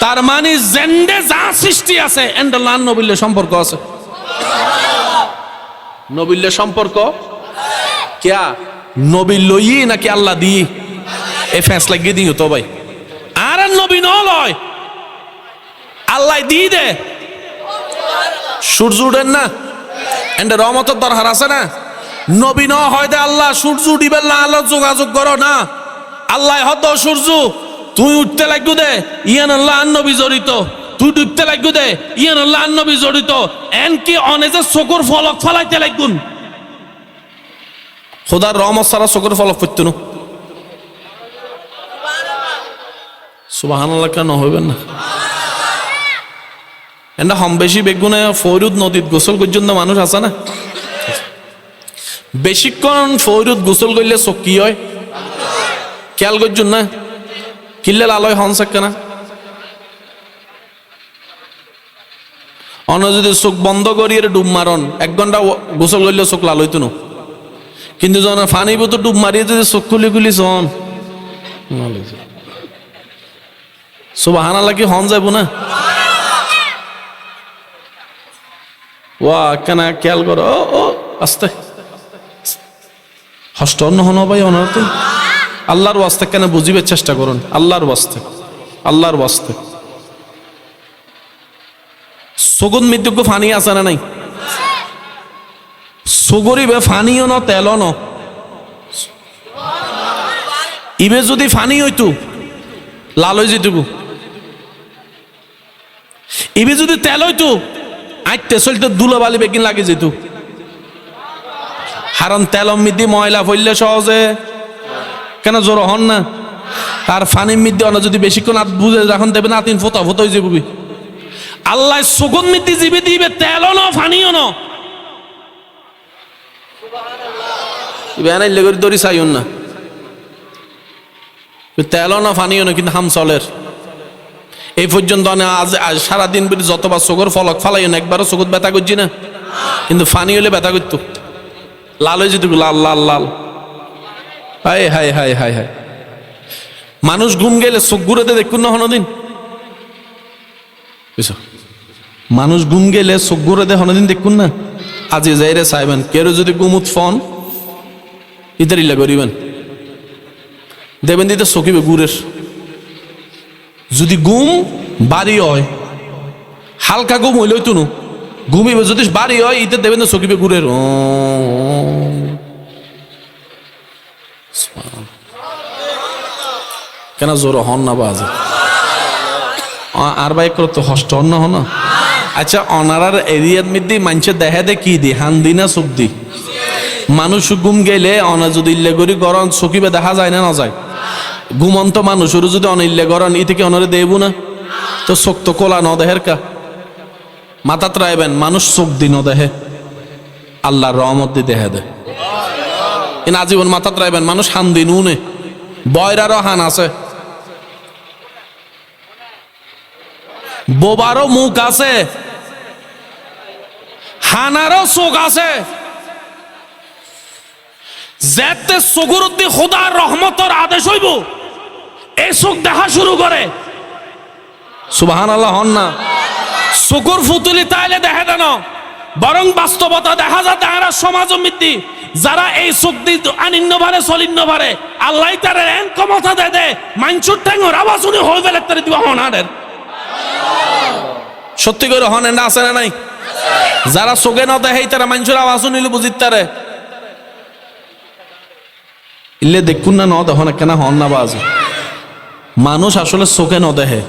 তার মানে জেন্ডে যা সৃষ্টি আছে এন্ডাল্লাহ নবীর সম্পর্ক আছে। নবীর সম্পর্ক কিয়া নবী লই নাকি আল্লাহ দি এ ফেসলা গিয়ে দিও তো ভাই। আর নবী ন লয় আল্লাহ দি দে সূর্য উঠেন না এন্ডে রহমতের দরকার আছে না? নবী ন হয় দে আল্লাহ সূর্য উঠিবেন না আল্লাহ যোগাযোগ করো না। আল্লাহ হদ সূর্য তুই উঠতে লাগু দে ইয়ান আল্লাহ নবী জড়িত, তুই ডুবতে লাগু দে ইয়ান আল্লাহ নবী জড়িত। এনকি অনেজে চকুর ফলক ফলাইতে লাগুন খোদার রহমত সারা চকুর ফলক পড়তো না। সুবহানাল্লাহ কেন হইবেন না? এটা হম বেশি বেগুনে ফৈরুদ নদীত গোসল পর্যন্ত মানুষ আছে না? বেশিক্ষণ ফৈরুদ গোসল করলে চোখ কি হয় খেয়াল করছুন না? কিল্লে লালয় হন থাকে না? অন্য যদি চোখ বন্ধ করি ডুব মারন 1 ঘন্টা গোসল করলে চোখ লাল হইতো না, কিন্তু যখন ফানি বোতো ডুব মারিয়ে যদি চোখ খুলি খুলি চন সুবহানাল্লাহ কি হন যাবো না? ওয়া কেন খেয়াল করো ও আস্তে হষ্ট অন্য হন ভাই অনারতে আল্লাহর ওয়াস্তে কেন বুঝিবার চেষ্টা করুন। আল্লাহর ওয়াস্তে আল্লাহর ওয়াস্তে সগুন মৃত্যুক ফানি আছে না নাই? সগরিবে ফানিও ন তেলও ন ইবে যদি ফানি হইতো লাল হয়ে যেত, ইবে যদি তেল হইতো আইতে চলতে দুলো বালি বেকিন লাগে যেত। হারন তেলম মিদি ময়লা ফেললে সহজে কেন জোর হন না? আর ফানির মিদ্দি অন্য যদি বেশিক্ষণ হাত বুঝে যখন দেবে না 3 ফোঁটা ফোঁটা হয়ে যাবি। আল্লাহ সুগন মিদ্দি জিবে দিবে তেলও ন ফানিও ন বেনাইলে করে দড়ি চাইন না তেলও না ফানিও না কিন্তু হাম চলের এই পর্যন্ত আজ সারাদিন যতবার চোখের ফলক ফালাই না একবারও চোখত ব্যথা করছি না, কিন্তু ফানি হলে ব্যথা করতো লাল হয়ে যেত লাল লাল লাল। হায় হায় হায় হায় হায় মানুষ ঘুম গেলে চোখ ঘুরেতে দেখুন না হনদিন বুঝছো? মানুষ ঘুম গেলে চোখ ঘুরেতে হনদিন দেখুন না? আজি যাই রে চাইবেন কেউ যদি গুমুত ফোন ইতারিল্লা করিবেন দেবেন দিতে চকিবে গুড়ের। যদি গুম বাড়ি হয় হালকা গুম হইলেই তো ঘুমিবে, যদি বাড়ি হয় ইতে দেবেন তো চকিবে গুড়ের। কেন জোর হন না বাজে আর ভাই তো হষ্ট হন না হন। আচ্ছা অনারার এরিয়ার মধ্যে মানুষে দেখা দে কি দি হান দি না চোখ দি মানুষ ঘুম গেলে অনা যদি ইল্লে করি গরম চকিবে দেখা যায় না না যায়? ঘুমন্ত মানুষের যদি অনিল্লে গরম ই থেকে অনরে দেব না তো চোখ তো কোলা ন দেহের কা মাথাত রাইবেন মানুষ চোখ দি ন দেহে আল্লাহর রহমত দি দেহে দে ইন আজীবন মাথাত রাইবেন মানুষ হান দিন উনে বয়রারও হান আছে বোবারও মুখ আছে হানারও চোখ আছে। যেতে চকুর উদ্দি খোদার রহমতের আদেশ হইব এই চোখ দেখা শুরু করে। সুবহানাল্লাহ হন না? চকুর ফুতুলি তাইলে দেখে দেন বরং বাস্তবতা দেখা যায় তারা সমাজ মিতি যারা এই শক্তি আনিন্ন পারে চলিন্ন পারে আল্লাহ তার এন ক্ষমতা দে দে মাইনসুর ঠ্যাঙ্গর আওয়াজ উনি হয়ে গেলে তার দিবা হনারের সত্যি করে হন এন্ডা আছে না নাই যারা চোখে ন দেখে তারা মাইনসুর আওয়াজ শুনিলে বুঝিত তারে ইলে দেখুন না ন দেখ না কেন হন না বাজ মানুষ আসলে চোখে ন দেখে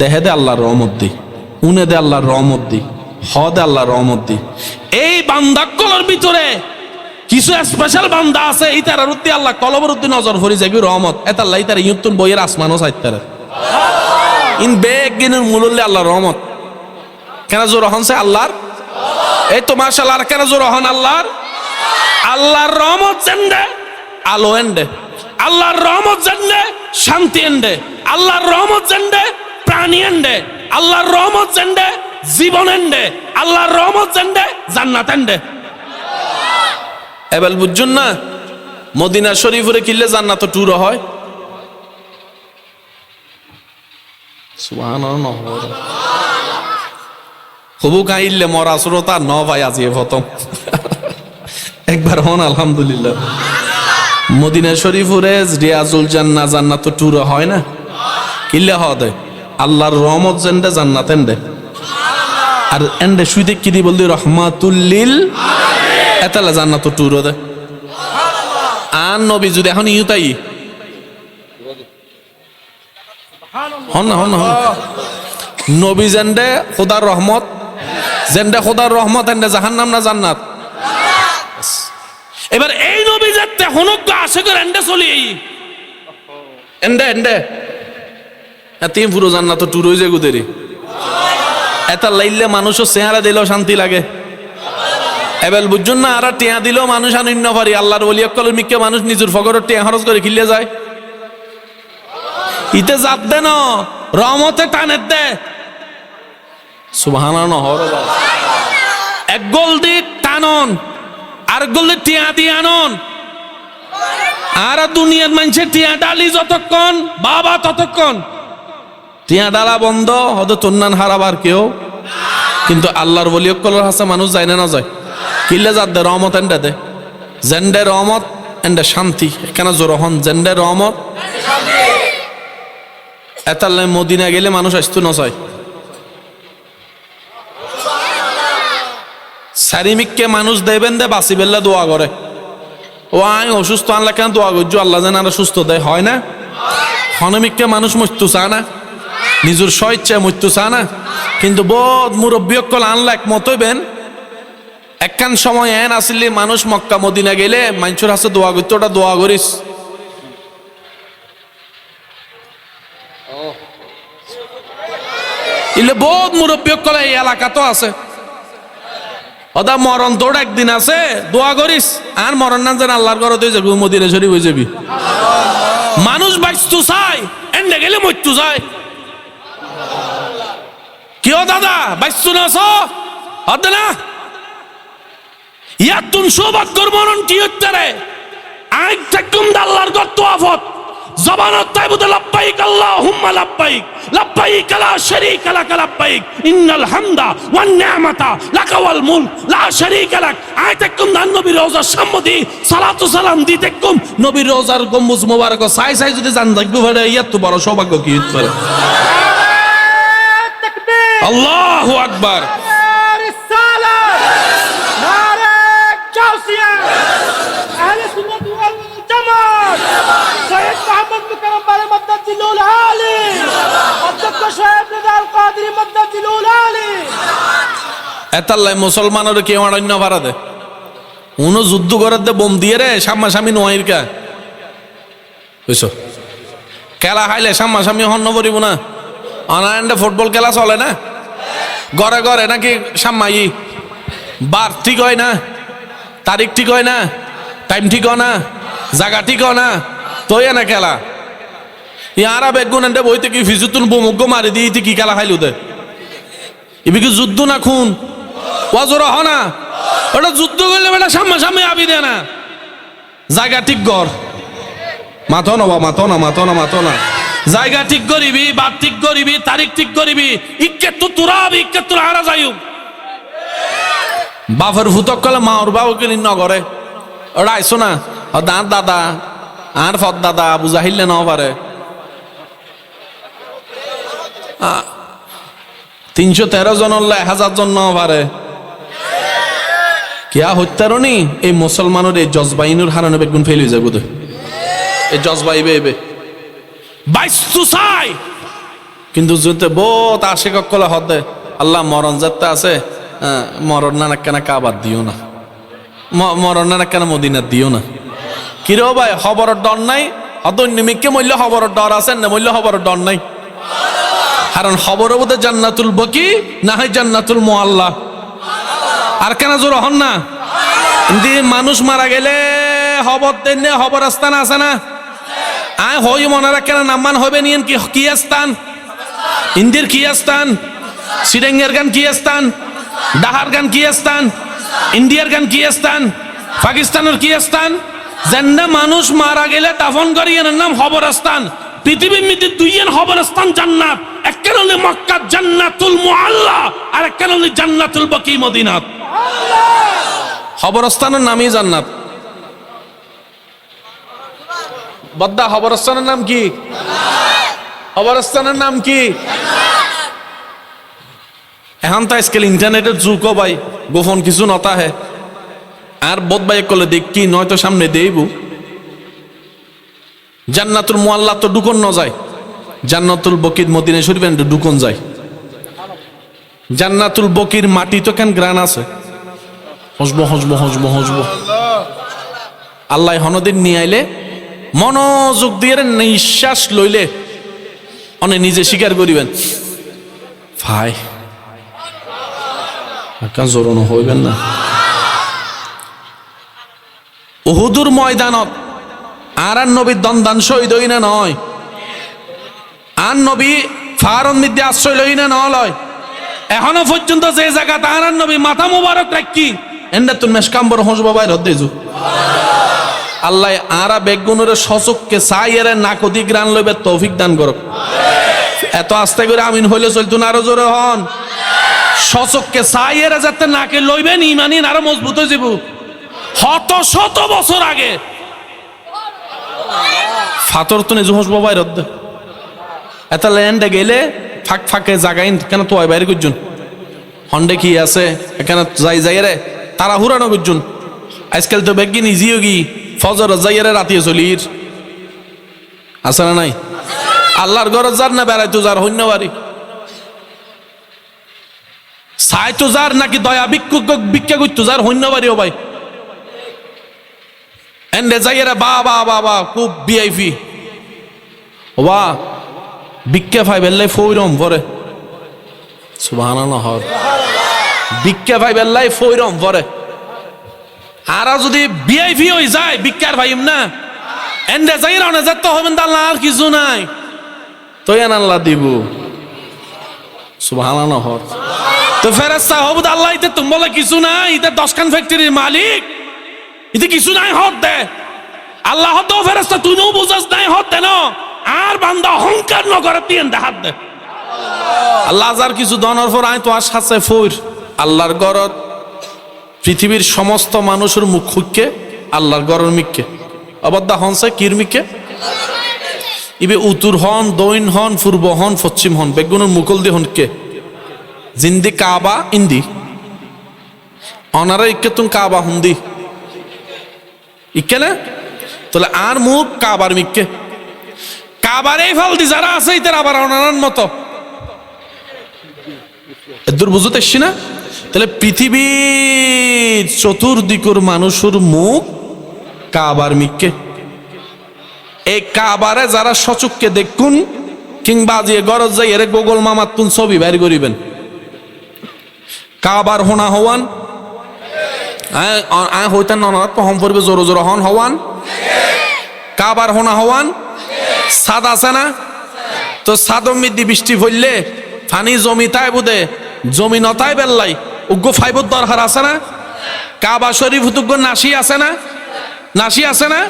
দেহে দে আল্লাহর রহমত দি উনে দে আল্লাহর রহমত দি হদে আল্লাহর রহমত দি এই বান্দাকলের ভিতরে কিছু স্পেশাল বান্দা আছে ইতার উদ্দি আল্লাহ কলবর উদ্দি নজর ভরি যাবি রহমত এতাল্লাহ ইতার ইয়ুতুন বইয়ের আসমানও চাইতারে ইন বেগ গিনের মূল্যে আল্লাহর রহমত কেন জোর হন সে আল্লাহর এই তো মাশাআল্লাহ আর কেন জোর হন আল্লাহর আল্লাহর রহমত জেন্ডে আলো এন্ডে আল্লাহর রহমত জেন্ডে শান্তি এন্ডে আল্লাহর রহমত জেন্ডে প্রাণী এন্ডে আল্লাহর রহমত জেন্ডে জীবন এন্ডে আল্লাহর রহমত জেন্ডে জান্নাত এন্ডে এবার বুঝুন না মদিনা শরীফরে কিনলে জান্নাত টুর হয় সুবহানাল্লাহ হবু কাইলে মরা শ্রোতা ন ভাই আজি প্রথম একবার হন আলহামদুলিল্লাহ মদিনা শরীফরে রিয়াজুল জান্নাহ জান্নাত টুর হয় না কিল্লে হদে আল্লাহর রহমত জেন্ডে জান্নাত এন্ডে আর এন্ডে শুইতে কি দি বললি রহমাতুল লিল এতালে জান্নাত টুর দে আর নবী যদি এখন ইউতাই হন না হন না নবী জেন্ডে খোদার রহমত জেন্ডে খোদার রহমত এন্ডে জাহান্নাম না জান্নাত এবার এই নবী যেতে হনুক আসে করে এন্ডে চলি এন্ডে এন্ডে তিন পুরো জান্নাত টুর হয়ে যায় গুদেরি এটা লাইলে মানুষও চেহারা দিলেও শান্তি লাগে এবার বুঝুন না আর টিয়া দিলেও মানুষ আনন্য পারি আল্লাহর ওলি অকলের মিকে মানুষ নিজের ফগরের টিয়া খরচ করে কিনলে যায় ইতে জাত দে ন রহমতে টানের দে সুবহানাল্লাহ এক গোল দি টানন আর গোল দি টিয়া দিয়ে আনন আর দুনিয়ার মানুষের টিয়া ডালি যতক্ষণ বাবা ততক্ষণ টিয়া ডালা বন্ধ হয়তো তন্নান হারাবার কেউ কিন্তু আল্লাহর ওলি অকলের হাসে মানুষ যায় না যায় কিল্লে যাত দে রহমত এন্ডে দে জেন্ডে রহমত এন্ডে শান্তি এখানে জোর হন জেন্ডে রহমত এতাল্লাই মদিনা গেলে মানুষ আসতো নয় সারিমিককে মানুষ দেবেন দে বাসি বেল্লা দোয়া করে ও আয় অসুস্থ আনলা কেন দোয়া করছো আল্লাহ যেন আরো সুস্থ দেয় হয় না হনমিককে মানুষ মৃত্যু চা না নিজের স্বইচ্ছায় মৃত্যু চা না কিন্তু বোধ মুরব্বী অকল আনলা একমত হইবেন একখান সময় এন আসলে মানুষ মক্কা মদিনা গেলে মানুষের হাতে দোয়া করতে ওটা দোয়া করিস ইলে বহুত মুরব্বী কলে এই এলাকা তো আছে ওদা মরণ তোর একদিন আছে দোয়া করিস আর মরণ না যেন আল্লাহর ঘরে তুই যাবি মদিনা শরীফ হয়ে যাবি মানুষ বাঁচতু চাই এন্ডে গেলে মরতু যায় কেউ দাদা বাঁচতু না হতে না ইয়ার তুম সৌভাগ্যর মরণ কি হচ্ছে রে আই থাকুম আল্লাহর ঘর তো আফত জবানত তাইবুদ লাব্বাইক আল্লাহুম্মা লাব্বাইক লাব্বাইক লা শারীকা লাক লাব্বাইক ইন্নাল হামদা ওয়ান নি'মাতা লাকা ওয়াল মুলক লা শারীকা লাক আইতাকুম নবীর রওজার সম্মতি সালাতু সালাম দিতেকুম নবীর রওজার গম্বুজ মোবারক সাই সাই যদি জান দেখবে ভাই ইয়া তো বড় সৌভাগ্য কি হতে পারে তাকবীর আল্লাহু আকবার রিসালাত নারে কাউসিয়া আহলে সুন্নাত ওয়াল জামাত সৈয়দ মোহাম্মদ মুকাররম বারে মদ্দাজিলুল আলী অধ্যক্ষ সাহেব রেজাল কাদরি মদ্দাজিলুল আলী এতাল্লাই মুসলমানের কেউ অন্য ভাড়া দে উনো যুদ্ধ করার দে বোম দিয়ে রে সামনাসামনি নোয়াইর কা বুঝছো খেলা হাইলে সামনাসামনি হন্ন পড়িব না অনারায়ণে ফুটবল খেলা চলে না ঘরে ঘরে নাকি সাম্মাই বার ঠিক হয় না তারিখ ঠিক হয় না টাইম ঠিক হয় না জায়গা ঠিক হয় না তোই না খেলা ইয়ারা বেগুন এনে বইতে কি ফিজুতুন বোমুগ্য মারি দিয়ে কি খেলা খাইলু দে ইবি কি যুদ্ধ না খুন ওয়াজরা হ না ওটা যুদ্ধ করলে বেটা সামনাসামনি আবি দে না জায়গা ঠিক কর মাথো না মাথো না মাথো না মাথো না জায়গা ঠিক করিবি বার ঠিক করিবি তারিখ ঠিক করিবি ইক্কে তো তুরাব ইক্কে তোর হারা যাইউ বাপের ভূতক কলে মা ওর বাবুকে নগরে ওরা আইসো না দাঁত দাদা আর ফদ দাদা বুঝাহিলে নাও পারে 313 জন 1000 জন নাও পারে কিয়া হত্যারণী এই মুসলমানের এই জজবাইনুর হারানো বেগুন ফেলে যাবো তো এই জজবাইবে এবে বাইস্তু চাই কিন্তু যদি বহুত আসে কলে হদে আল্লাহ মরণ যাতে আছে মরণ না কেন কাবার দিও না মরণ না কেন মদিনা দিও না কিরে ভাই খবরের ডর নাই অদৈনিমিককে মূল্য খবরের ডর আছে না মূল্য খবরের ডর নাই কারণ খবর বোধ জান্নাতুল বকি না হয় জান্নাতুল মুআল্লা আর কেন জোর হন না মানুষ মারা গেলে খবর দেন খবর স্থান আছে না আয় হই মনে রাখেন নাম্মান হবে নিয়েন কি স্থান ইন্দির কি স্থান সিরেঙ্গের গান কি স্থান ডাহার গান কি স্থান ইন্ডিয়ার গান কি স্থান পাকিস্তানের কি স্থান যেন মানুষ মারা গেলে দাফন করি এর নাম খবরস্থান পৃথিবীর মধ্যে দুইয়ের খবরস্থান জান্নাত একখান হলে মক্কা জান্নাতুল মুআল্লা আর একখান হলে জান্নাতুল বকি মদিনাত খবরস্থানের নামই জান্নাত বদ্দা খবরস্থানের নাম কি খবরস্থানের নাম কি এখন তো আজকাল ইন্টারনেটের যুগ ভাই গোপন কিছু নতা হে আর বোধ ভাই করলে দেখি নয়তো সামনে দেইব জান্নাতুল মুআল্লা তো ঢুকন ন যায় জান্নাতুল বকির মদিনা শরীফ ঢুকন যায় জান্নাতুল বকির মাটি তো কেন গ্রান আছে হসবো হসবো হসবো হসবো আল্লাহ হনদিন নিয়ে আইলে মনোযোগ দিয়ে নিঃশ্বাস লইলে অনেক নিজে স্বীকার করিবেন ভাই জোরানো হইবেন না উহুদুর ময়দানত আর নবী দন্দান শহীদ হই না নয় আর নবী ফারন মিদ্যে আশ্রয় লই না নয় এখনো পর্যন্ত যে জায়গা তার নবী মাথা মুবারক রাখি এন্ডা তুল মেশকাম্বর হসবা বাইর হদ্দেজু আল্লাহ আরা বেগুনের সচককে সাইয়ের নাকদি গ্রান লইবে তৌফিক দান করক এত আস্তে করে আমিন হইলে চলতো না আরো জোরে হন সচককে সাইয়ের যাতে নাকে লইবেন ইমানি আরো মজবুত হয়ে যাব শত বছর আগে ফাতর তো নিজু হসবা বাইর হদ্দে এত ল্যান্ডে গেলে ফাঁক ফাঁকে জাগাই কেন তো বাইরে করছুন হন্ডে কি আছে এখানে যাই রে তারা হুরানো করছুন আজকাল তো বেগিন ইজিও গি ফজর যাইরে রাতিয়ে চলির আছে না নাই আল্লাহর ঘরে যার না বেড়াইতো যার হন্য বাড়ি সাইতো যার নাকি দয়া ভিক্ষা করতো যার হন্য বাড়িও ভাই এন্ডে যাইরে বাবা খুব ভিআইপি ওবা ভিক্ষা পাই বেল্লাই ফইরম পরে সুবহানাল্লাহ ভিক্ষা পাই বেল্লাই ফইরম পরে আর যদি ভিআইপি হয়ে যায় ভিক্ষার ভাইম না এন্ডে যাইরা না যেতে হবেন আল্লাহ আর কিছু নাই তো আল্লাহ দিব সুবহানাল্লাহ তো ফেরেশতা হবুদ আল্লাহ ইতে তুমি বলে কিছু নাই ইতে 10 খান ফ্যাক্টরির মালিক ইতে কিছু নাই হদ দে আল্লাহ তো ফেরেশতা তুইও বুঝাস নাই হদ দে না আর বান্দা অহংকার ন করে দিয়ে হাত দে আল্লাহ যার কিছু দনর পর আয় তো আশাছে ফইর আল্লাহর ঘরত পৃথিবীর সমস্ত মানুষের মুখ খুঁজকে আল্লাহর ঘরের মিককে অবদ্ধা হনছে কির মিককে ইবে উত্তর হন দৈন হন পূর্ব হন পশ্চিম হন বেগুনের মুকল দি হন কে জিন্দি কাবা ইন্দি অনারা ইকে তুম কাবা হুন্দি ইকে না তাহলে আর মুখ কাবার মিককে কাবার এই ফল দি যারা আছে ইতার আবার অনারার মতো দূর বুঝতে এসছি না তাহলে পৃথিবীর চতুর্দিকের মানুষের মুখ কাবার মিককে এই কাবারে যারা সচককে দেখুন কিংবা যে গরজ যাই এর গোগল মামাতুন ছবি বাইর করিবেন কাবার হোনা হওয়ান হইতেন ননার কহম পড়বে জোর জোর হন হওয়ান কাবার হোনা হওয়ান সাদ আছে না তো সাদম মিদ্দি বৃষ্টি পড়লে ফানি জমি তাই বুদে জমি নতাই বেল্লাই উগ্র ফাইবর দরকার আছে না কাবা শরীফ উগ্র নাসি আছে না নাসি আছে না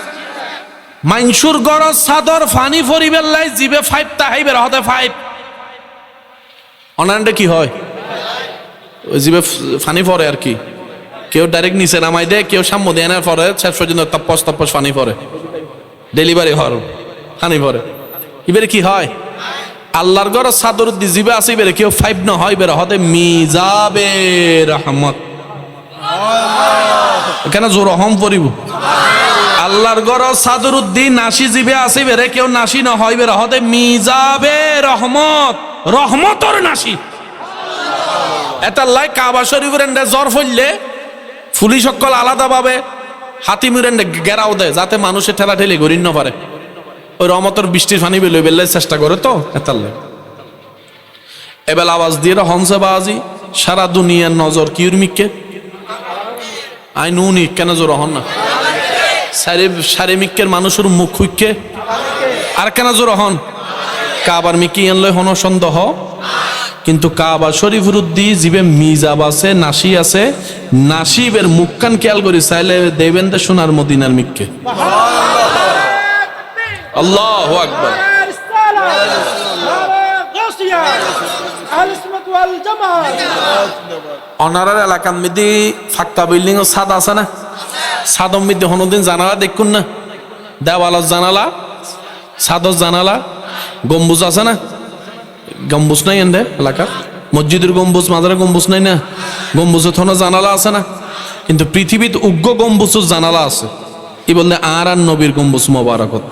মাইনসুর গরজ সাদর ফানি ফরি বেল্লাই জিবে ফাইভ তাহাইবে হতে ফাইভ অনান্ডে কি হয় ওই জিবে ফানি পরে আর কি কেউ ডাইরেক্ট নিচে নামাই দেয়, কেউ সাম্য দিয়ে আনার পরে শেষ পর্যন্ত তপ্পস তপ্পস পানি পরে, ডেলিভারি হওয়ার পানি পরে। এবারে কি হয়, আল্লাহর ঘর চাদর দি জিবে আছে, এবারে কেউ 5 না হয়, এবারে হতে মিজাবে রহমত। এখানে জোর হম পড়িব। আল্লাহর ঘর চাদর দি নাসি জিবে আছে, এবারে কেউ নাসি না হয়, এবারে হতে মিজাবে রহমত, রহমতর নাসি। এটা লাই কাবা শরীফের জ্বর ফললে পুলিশ সকল আলাদাভাবে হাতিমুর গেরাও দেয়, যাতে মানুষের ঠেলা ঠেলি গড়িন না পারে। ওই রহমতের বৃষ্টির পানি বেলে বেলে চেষ্টা করে তো এটার লাই। এবার আওয়াজ দিয়ে হংসে বাজি সারা দুনিয়ার নজর কিউর মিককে আই নুনি কেন জোর হন না সারে মিক্কের মানুষের মুখ হুইকে আর কেন জোর হন কাবার মিকি আনলে হন সন্দেহ। কিন্তু কাবা শরীফের উদ্দি জিবে মিজাব আছে, নাসি আছে, নাসিবের মুখখান খেয়াল করি চাইলে দেবেন দে সোনার মদিনার মিককে। আল্লাহু আকবার। অনারার এলাকার মধ্যে ফাঁকা বিল্ডিং ও ছাদ আছে না, ছাদর মধ্যে হনদিন জানালা দেখুন না, দেওয়ালত জানালা, ছাদর জানালা, গম্বুজ আছে না, গম্বুজ নাই এনে এলাকার মসজিদের গম্বুজ, মাজারের গম্বুজ নাই না, গম্বুজের থনো জানালা আছে না। কিন্তু পৃথিবীতে উগ্র গম্বুজের জানালা আছে। কি বললে আর নবীর গম্বুজ মোবারকত।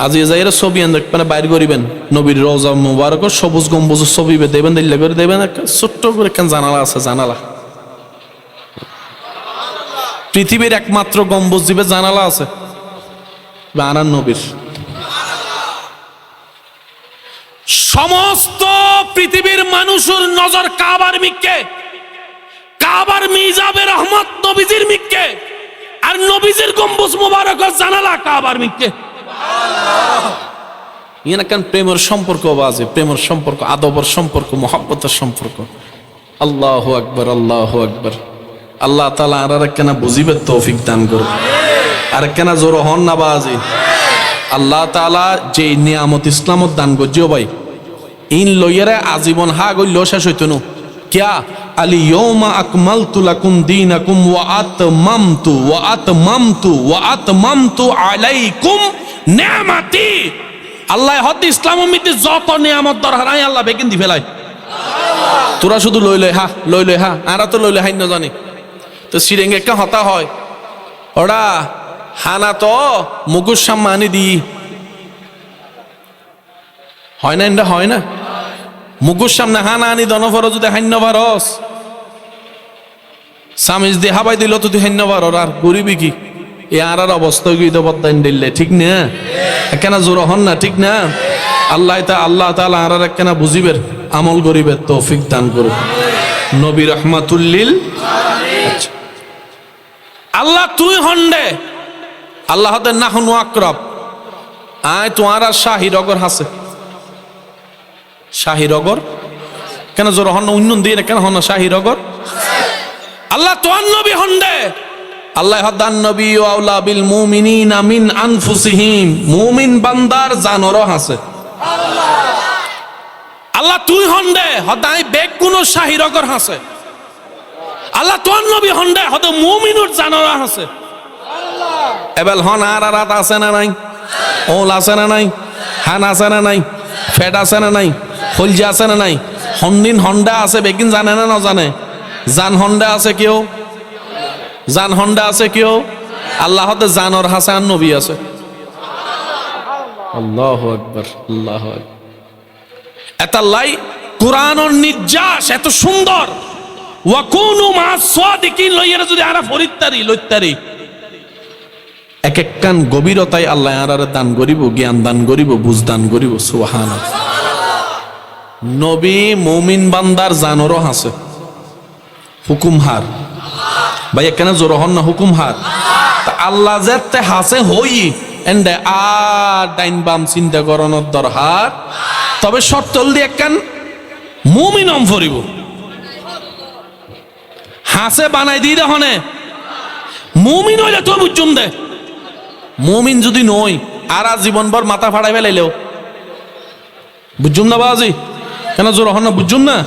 আজ এ যাই ছবি মানে বাইর করিবেন নবীর রওজা মোবারক সবুজ গম্বুজের ছবি দেবেন, দিল্লা করে দেবেন, ছোট্ট করে একখান জানালা আছে, জানালা। পৃথিবীর একমাত্র গম্বুজ দিবে জানালা আছে আর নবীর। সমস্ত পৃথিবীর মানুষের নজর কাবার মিককে, কাবার মিজাবে রহমত নবীজির মিককে, আর নবীজির গম্বুজ মোবারক জানালা কাবার মিককে। ইয়ান কেন প্রেমের সম্পর্ক বাজে, প্রেমের সম্পর্ক, আদবের সম্পর্ক, মহব্বতের সম্পর্ক। আল্লাহু আকবার, আল্লাহু আকবার। আল্লাহ তাআলা আর কেন বুঝিবে তৌফিক দান করুন। আর কেন জোর হন না বাজি। আল্লাহ তাআলা যে নিয়ামত ইসলামত দান করছে ভাই, ইন লইয়ারে আজীবন হা গইল শেষ হইতো না। কিয়া আল ইয়াউমা আকমালতু লাকুম দীনাকুম ওয়া আতমামতু আলাইকুম নিয়ামতি। আল্লাহ হদ ইসলামের মধ্যে যত নিয়ামত দরকার আই আল্লাহ বেকিন দি ফেলাই। তোরা শুধু লই লই হা আরা তো লই হাই না জানি তো সিরেঙ্গে একটা হতা হয় ওরা হানা তো মুকুর সাম্মানি দি হয় না, এটা হয় না। মুকুর সামনে হানা আনি দনফর যদি হান্য ভারস সামিজ দিয়ে হাবাই দিল তো তুই হান্য ভার আর গরিবি কি এ আর অবস্থা গিয়ে বদান দিলে ঠিক না, কেন জোর হন না, ঠিক না। আল্লাহ তাআলা আর কেন বুঝিবের আমল গরিবের তৌফিক দান করুক। নবী রহমাতুল্লিল আল্লাহ তুই হন্ডে আল্লাহ নাহনু আকরাব আয় তোমার আর শাহী রগর হাসে, শাহী রগর কেন জোর হন না, উন্নয়ন দিয়ে কেন হন না শাহী রগর। আল্লাহ তোয়ার নবী হন্ডে আল্লাহ হদান নবী আউলা বিল মুমিনিনা মিন আনফুসিহিম, মুমিন বান্দার জানরও হাসে। আল্লাহ তুই হন্ডে হদাই বেগ কোন শাহী রগর হাসে। আল্লাহ তোয়ার নবী হন্ডে হদ মুমিনুর জানরও হাসে। এবেল হন আর রাত আছে না নাই, ওল আছে না নাই, হান আছে না নাই, ফেট আছে না নাই, হলজি আছে না নাই, হন্ডিন হন্ডা আছে বেগিন জানে না, না জানে জান হন্ডা আছে কেউ, জান হন্ডা আছে কেউ। আল্লাহ হতে জানর হাসে আর নবী আছে। আল্লাহু আকবার, আল্লাহু আকবার। এতাল্লাই কুরআনের নির্যাস এত সুন্দর। ওয়া কুনু মা'আস সাদিকিন লইয়া যদি আরা ফরিত্তারি লইত্তারি এক এক কান গভীরতায় আল্লাহ আর দান করিব, জ্ঞান দান করিব, বুঝ দান করিব। সুবহানাল্লাহ। নবী মুমিন বান্দার জানরও হাসে, হুকুম হার ভাই কেন জোর হন না, হুকুম হার। আল্লাহ যেতে হাসে হই এন্ডে আর ডাইন বাম চিন্তা করানোর দরকার। তবে শর্তল দিয়ে একখান মুমিন অম ফরিব হাসে বানাই দিই দেখনে মুমিন হইলে তো বুঝুম দে। মুমিন যদি নই আর জীবনভর মাথা ফাড়াই ফেলাইলেও বুঝুম না বাজি কেন জোর হন না, বুঝুম না।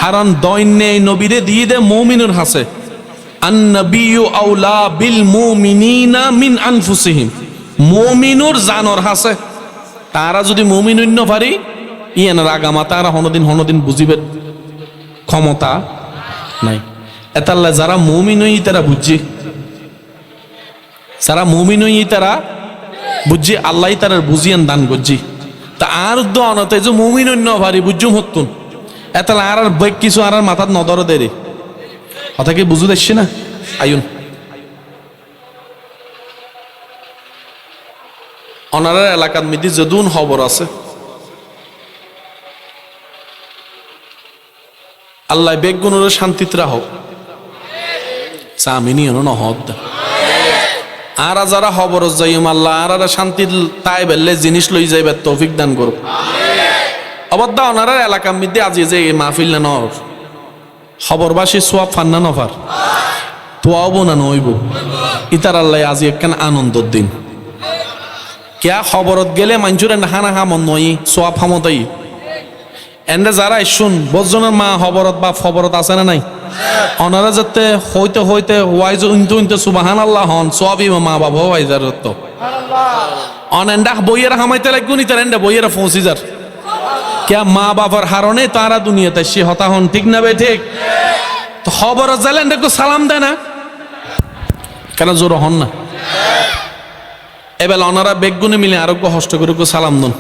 হারান দৈন্যে এই নবীরে দিয়ে দে মুমিনুর হাসে আন্নাবিয়্যু আউলা বিল মুমিনিনা মিন আনফুসিহিম মুমিনুর জানর হাসে তারা যদি মুমিন হইন পারি ইয়ানার আগামা তারা হনদিন বুঝিবে ক্ষমতা নাই এতাল্লা যারা মুমিন হই তারা বুঝছি যারা মুমিন হই তারা বুঝছি আল্লাহ তারা বুঝিয়ান দান করছি তা আর দনতে যে মুমিন অন্য ভারি বুঝুম হতুন এতাল আর বেগ কিছু আর মাথার নদর দেরে কথা কি বুঝু দেখছি না আয়ুন অনারের এলাকার মধ্যে যদুন খবর আছে আল্লাহ বেগুনের শান্তিতে রাখো চামিনি নহদ আর যারা খবর যাইম আল্লাহ আর শান্তি তাই বেললে জিনিস লই যাইবে তৌফিক দান করুক অবদ্ধা ওনার এলাকার মধ্যে আজি যে মাহফিল না নর খবরবাসী সোয়াব ফান্না নফার তোয়াব না নইব ইতার আল্লাহ আজি একখান আনন্দর দিন কেয়া খবরত গেলে মানুষের হানা হামন নই সোয়াব হামতাই এনে যারা শুন বজনের মা খবরত বা খবরত আছে না নাই অনারা যাতে হইতে হইতে ওয়াইজ উনতে সুবাহান আল্লাহ হন সবই মা বাবা ওয়াইজার তো অনেন্ডা বইয়ের হামাইতে লাগবো নি তার এন্ডা বইয়ের পৌঁছি যার কে মা বাবার হারণে তারা দুনিয়াতে সে হতা হন ঠিক না বে ঠিক তো খবরত যাইলে এন্ডা সালাম দেয় না কেন জোর হন না এবার অনারা বেগুনে মিলে আরোগ্য হষ্ট করে সালাম দন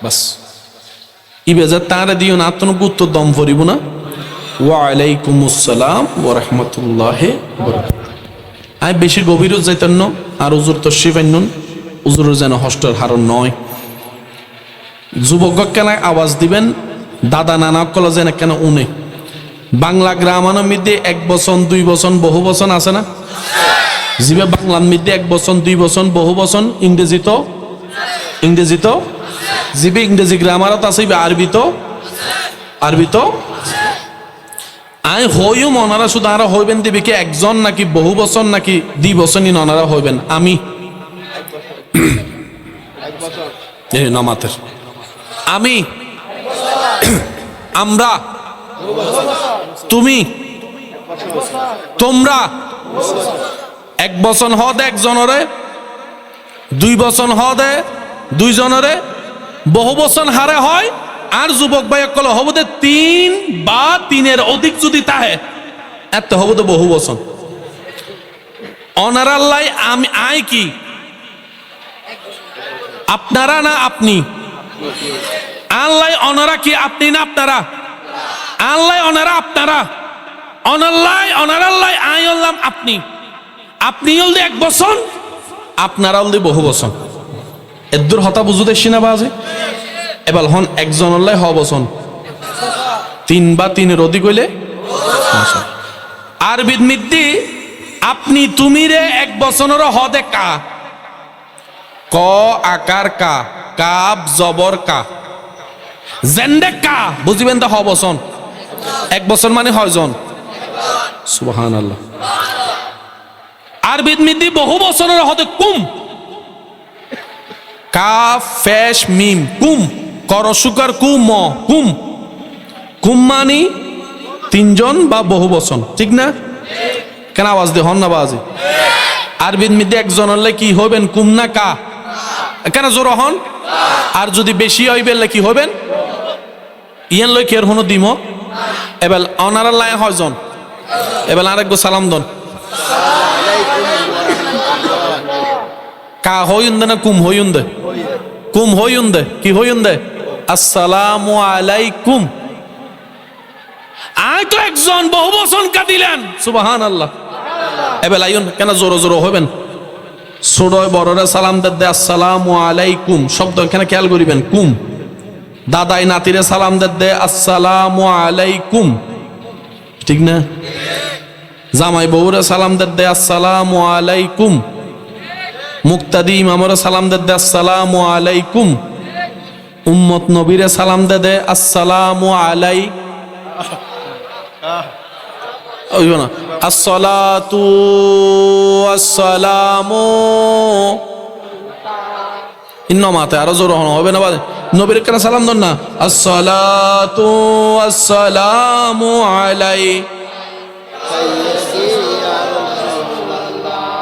বাস ইবেজার তারা দিও না আত্মনক উত্তর দম ফরিব না ওয়ালাইকুম আসসালাম ওয়া রাহমাতুল্লাহি ওয়া বারাকাতুহু আই বেশি গভীর যাইতেন না আর হুজুর তশরিফ আইনুন হুজুরের যেন হস্টের হারণ নয় যুবক কেন আওয়াজ দিবেন দাদা নানা কলে যেন কেন উনে বাংলা গ্রামানোর মধ্যে 1 বছর 2 বছর বহু বছর আছে না জিবে বাংলার মধ্যে 1 বছর 2 বছর বহু বছর ইংরেজি তো জিবি ইংরেজি গ্রামারত আছে আরবি তো আই হইও মনারা শুধু আরা হইবেন দিবি কি একজন নাকি বহু বছর নাকি 2 বছর নি ননারা হইবেন আমি নামাতের আমি আমরা তুমি তোমরা 1 বছর হদ একজনরে 2 বছর হদে 2 জনরে বহু বছর হারে হয় আর যুবক ভাই কল হবদে 3 বা 3 অধিক যদি তাহে এত হবদে বহু বছর অনারাল্লাই আমি আই কি আপনারা না আপনি আল্লাহ অনারা কি আপনি না আপনারা আল্লাহ অনারা আপনারা অনারাল্লাই আই হলাম আপনি হলদি 1 বছর আপনারা হলদি বহু বছর এদুর হতা বুঝু দেখছি না বাজে এবার হন একজন হল্লাই হ বছর 3 বা 3 অধিক হইলে আরবিদ মিদ্দি আপনি তুমি রে 1 বছরের হদে কা ক আকার কা কাব জবর কা জেন্ডে কা বুঝিবেন তো হ বছর 1 বছর মানে হয়জন সুবহানাল্লাহ আরবিদ মিদ্দি বহু বছরের হদে কুম কাফ ফেশ মিম কুম করসুকার কুম কুম মানি 3 জন বা বহু বচন ঠিক না কেন আওয়াজ দে হন না বাজে আরবির মধ্যে একজন হলে কি হবেন কুম না কা কেন জোর হন আর যদি বেশি হইবে কি হবেন ইয়ান লই কের হনো দিম এবার অনারা লাই হয়জন এবার আরেকগো সালাম দন কা হইন্দে না কুম হইন্দে কি হইন্দে আসসালামু আলাইকুম আই তো একজন বহু বচন কা দিলেন সুবহানাল্লাহ এবার আইন কেন জোর হবেন ছোট বড়রে সালাম দে আসসালামু আলাইকুম শব্দ এখানে খেয়াল করিবেন কুম দাদাই নাতিরে সালাম দে আসসালামু আলাইকুম ঠিক না জামাই বউরে সালাম দে আসসালামু আলাইকুম মুক্তাদি ইমামরে সালাম দে আসসালামু আলাইকুম উম্মত নবীরে সালাম দে আসসালামু আলাই ওইব না আসসালাতু আসসালামু ইন্নমাতে আরো জোর হবে না বাজে নবীর কেন সালাম দন না আসসালাতু আসসালামু আলাই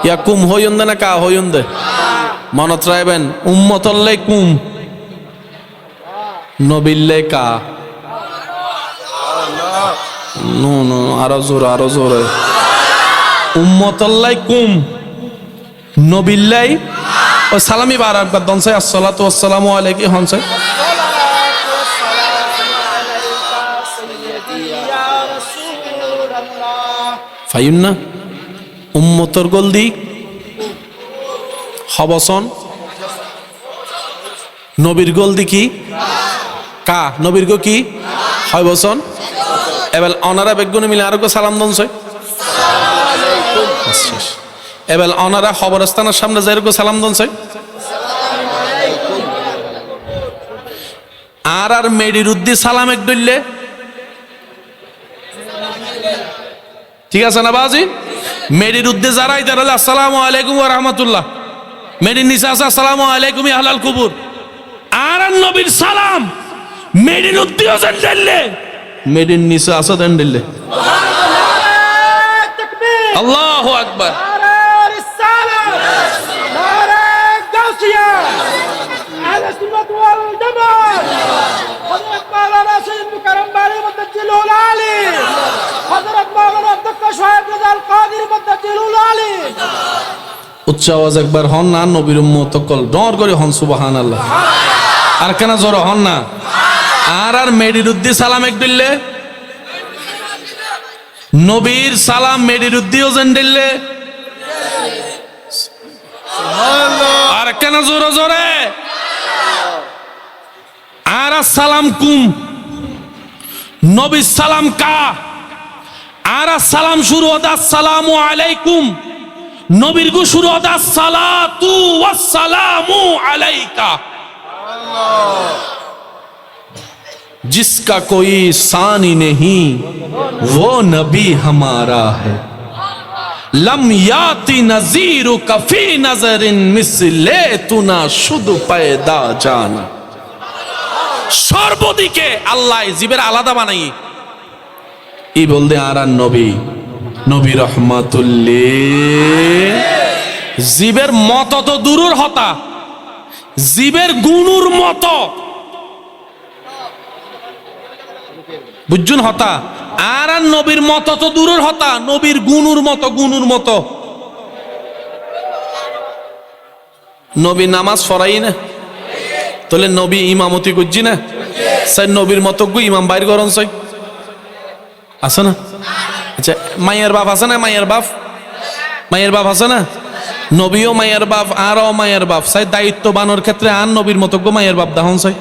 ইয়া কুম হইন্দে না কা হইন্দে মনত রাখবেন উম্মতল্লে কুম নবিল্লে কা নো নো আরো জোরে উম্মতল্লাই কুম নবিল্লাই ও সালামি বার একবার দনসাই আসসালাতু আসসালামু আলাইকি হনসাই ফাইন না উম্মতর গলদি হবসন নবীর গলদি কি কা নবীর গো কি হয় বসন এবার অনারা বেগুনে মিলে আরো সালাম দনসাই এবার অনারা খবরস্থানের সামনে যাই সালাম দনসাই আর মেডির উদ্দি সালাম এক দইলে ঠিক আছে না বাজি মেডির উদ্দে যারাই দাঁড়ালে আসসালামু আলাইকুম ওয়া রাহমাতুল্লাহ মেডির নিচে আছে আসসালামু আলাইকুম ইয়া আহলাল কুবুর আর নবীর সালাম মেডির উদ্দিও জানলে মেডির নিচে আছে দাঁড়ালে আল্লাহু আকবার উচ্চ আওয়াজ একবার হন না নবীর উম্মত কল ডর করে হন সুবহানাল্লাহ আর কেন জোর হন না আর মেডির উদ্দি সালাম এক দিলে নবীর সালাম মেডির উদ্দিও যেন দিলে আর কেন জোরে জোরে আর সালাম কুম নবীর সালাম কা আর সালাম শুরু হতে আসসালামু আলাইকুম নবীর গো শুরু হতে আসসালাতু ওয়াসসালামু আলাইকা जिसका कोई सानी नहीं वो नबी हमारा है लम याति नजीरु कफी नजरिन मिसले तुना शुद्ध पैदा जाना সর্বদিকে আল্লাহ জীবের আলাদা বানাই ই বলতে আর নবী নবী রহমাতুল্লিল জীবের মত তো দূরের হতা জীবের গুণুর মত বুঝুন হতা আর নবীর মত তো দূরের হতা নবীর গুণুর মত নবী নামাজ পড়াই না তাহলে নবী ইমামতি করছি না সাই নবীর মতো গু ইমাম বাইর করন সাই আছে না আচ্ছা মায়ের বাপ আছে না মায়ের বাপ আছে না নবীও মায়ের বাপ আরও মায়ের বাপ সাই দায়িত্ববানোর ক্ষেত্রে আর নবীর মতো গো মায়ের বাপ দাহন সাই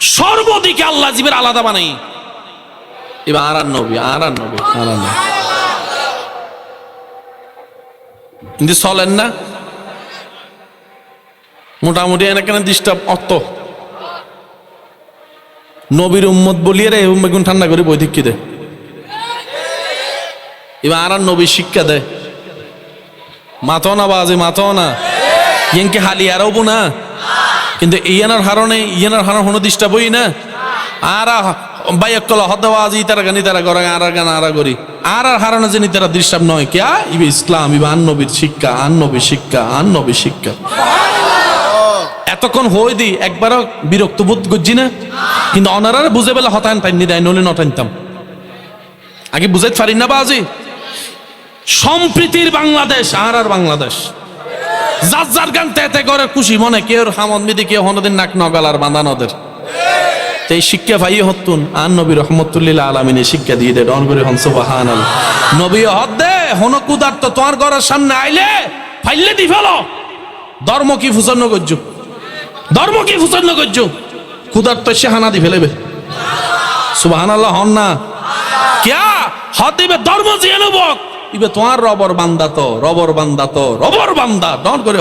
সর্বদিকে আল্লাহ জীবের আলাদা বানাই এবার আর নবী কিন্তু চলেন না মোটামুটি এখানে ডিস্টার্ব অত নবীর উম্মত বলিয়ে রে বেগুন ঠান্ডা করে বই দিক দে এবার আর নবী শিক্ষা দেয় মাতো না বাজে মাতো না ইয়েনকে হালি আরও না কিন্তু ইয়ানার হারণে কোনো ডিস্টার্ব হই না আর বাইকল হদওয়াজি তারা গানি তারা গরা আর গান আর করি আর হারণে যে তারা ডিস্টার্ব নয় কিয়া ইবে ইসলাম ইবে আন নবীর শিক্ষা এতক্ষণ হই দি একবারও বিরক্ত বোধ করছি না কিন্তু অনারারে বুঝে বেলা হতায়ন টাইনি দেয় নলে নটাইনতাম আগে বুঝাইতে পারি না বাজি সম্প্রীতির বাংলাদেশ আর বাংলাদেশ যার গান তেতে করে খুশি মনে কেউ হামদ মিদি কেউ হনদিন নাক নগালার বাঁধানোদের এই শিক্ষা ভাই হতুন আর নবী রহমতুল্লিল আলমিনে শিক্ষা দিয়ে দে ডন করে হন সুবহানাল্লাহ নবী হদ দে হন কুদার তো তোমার ঘরের সামনে আইলে ফাইলে দি ফেলো ধর্ম কি ফুসন্ন করছো কুদার তো সে হানা দি ফেলেবে সুবহানাল্লাহ হন না কিয়া হদ দিবে ধর্ম জিয়ে নেব ইবে তোমার রবর বান্দা ডন করে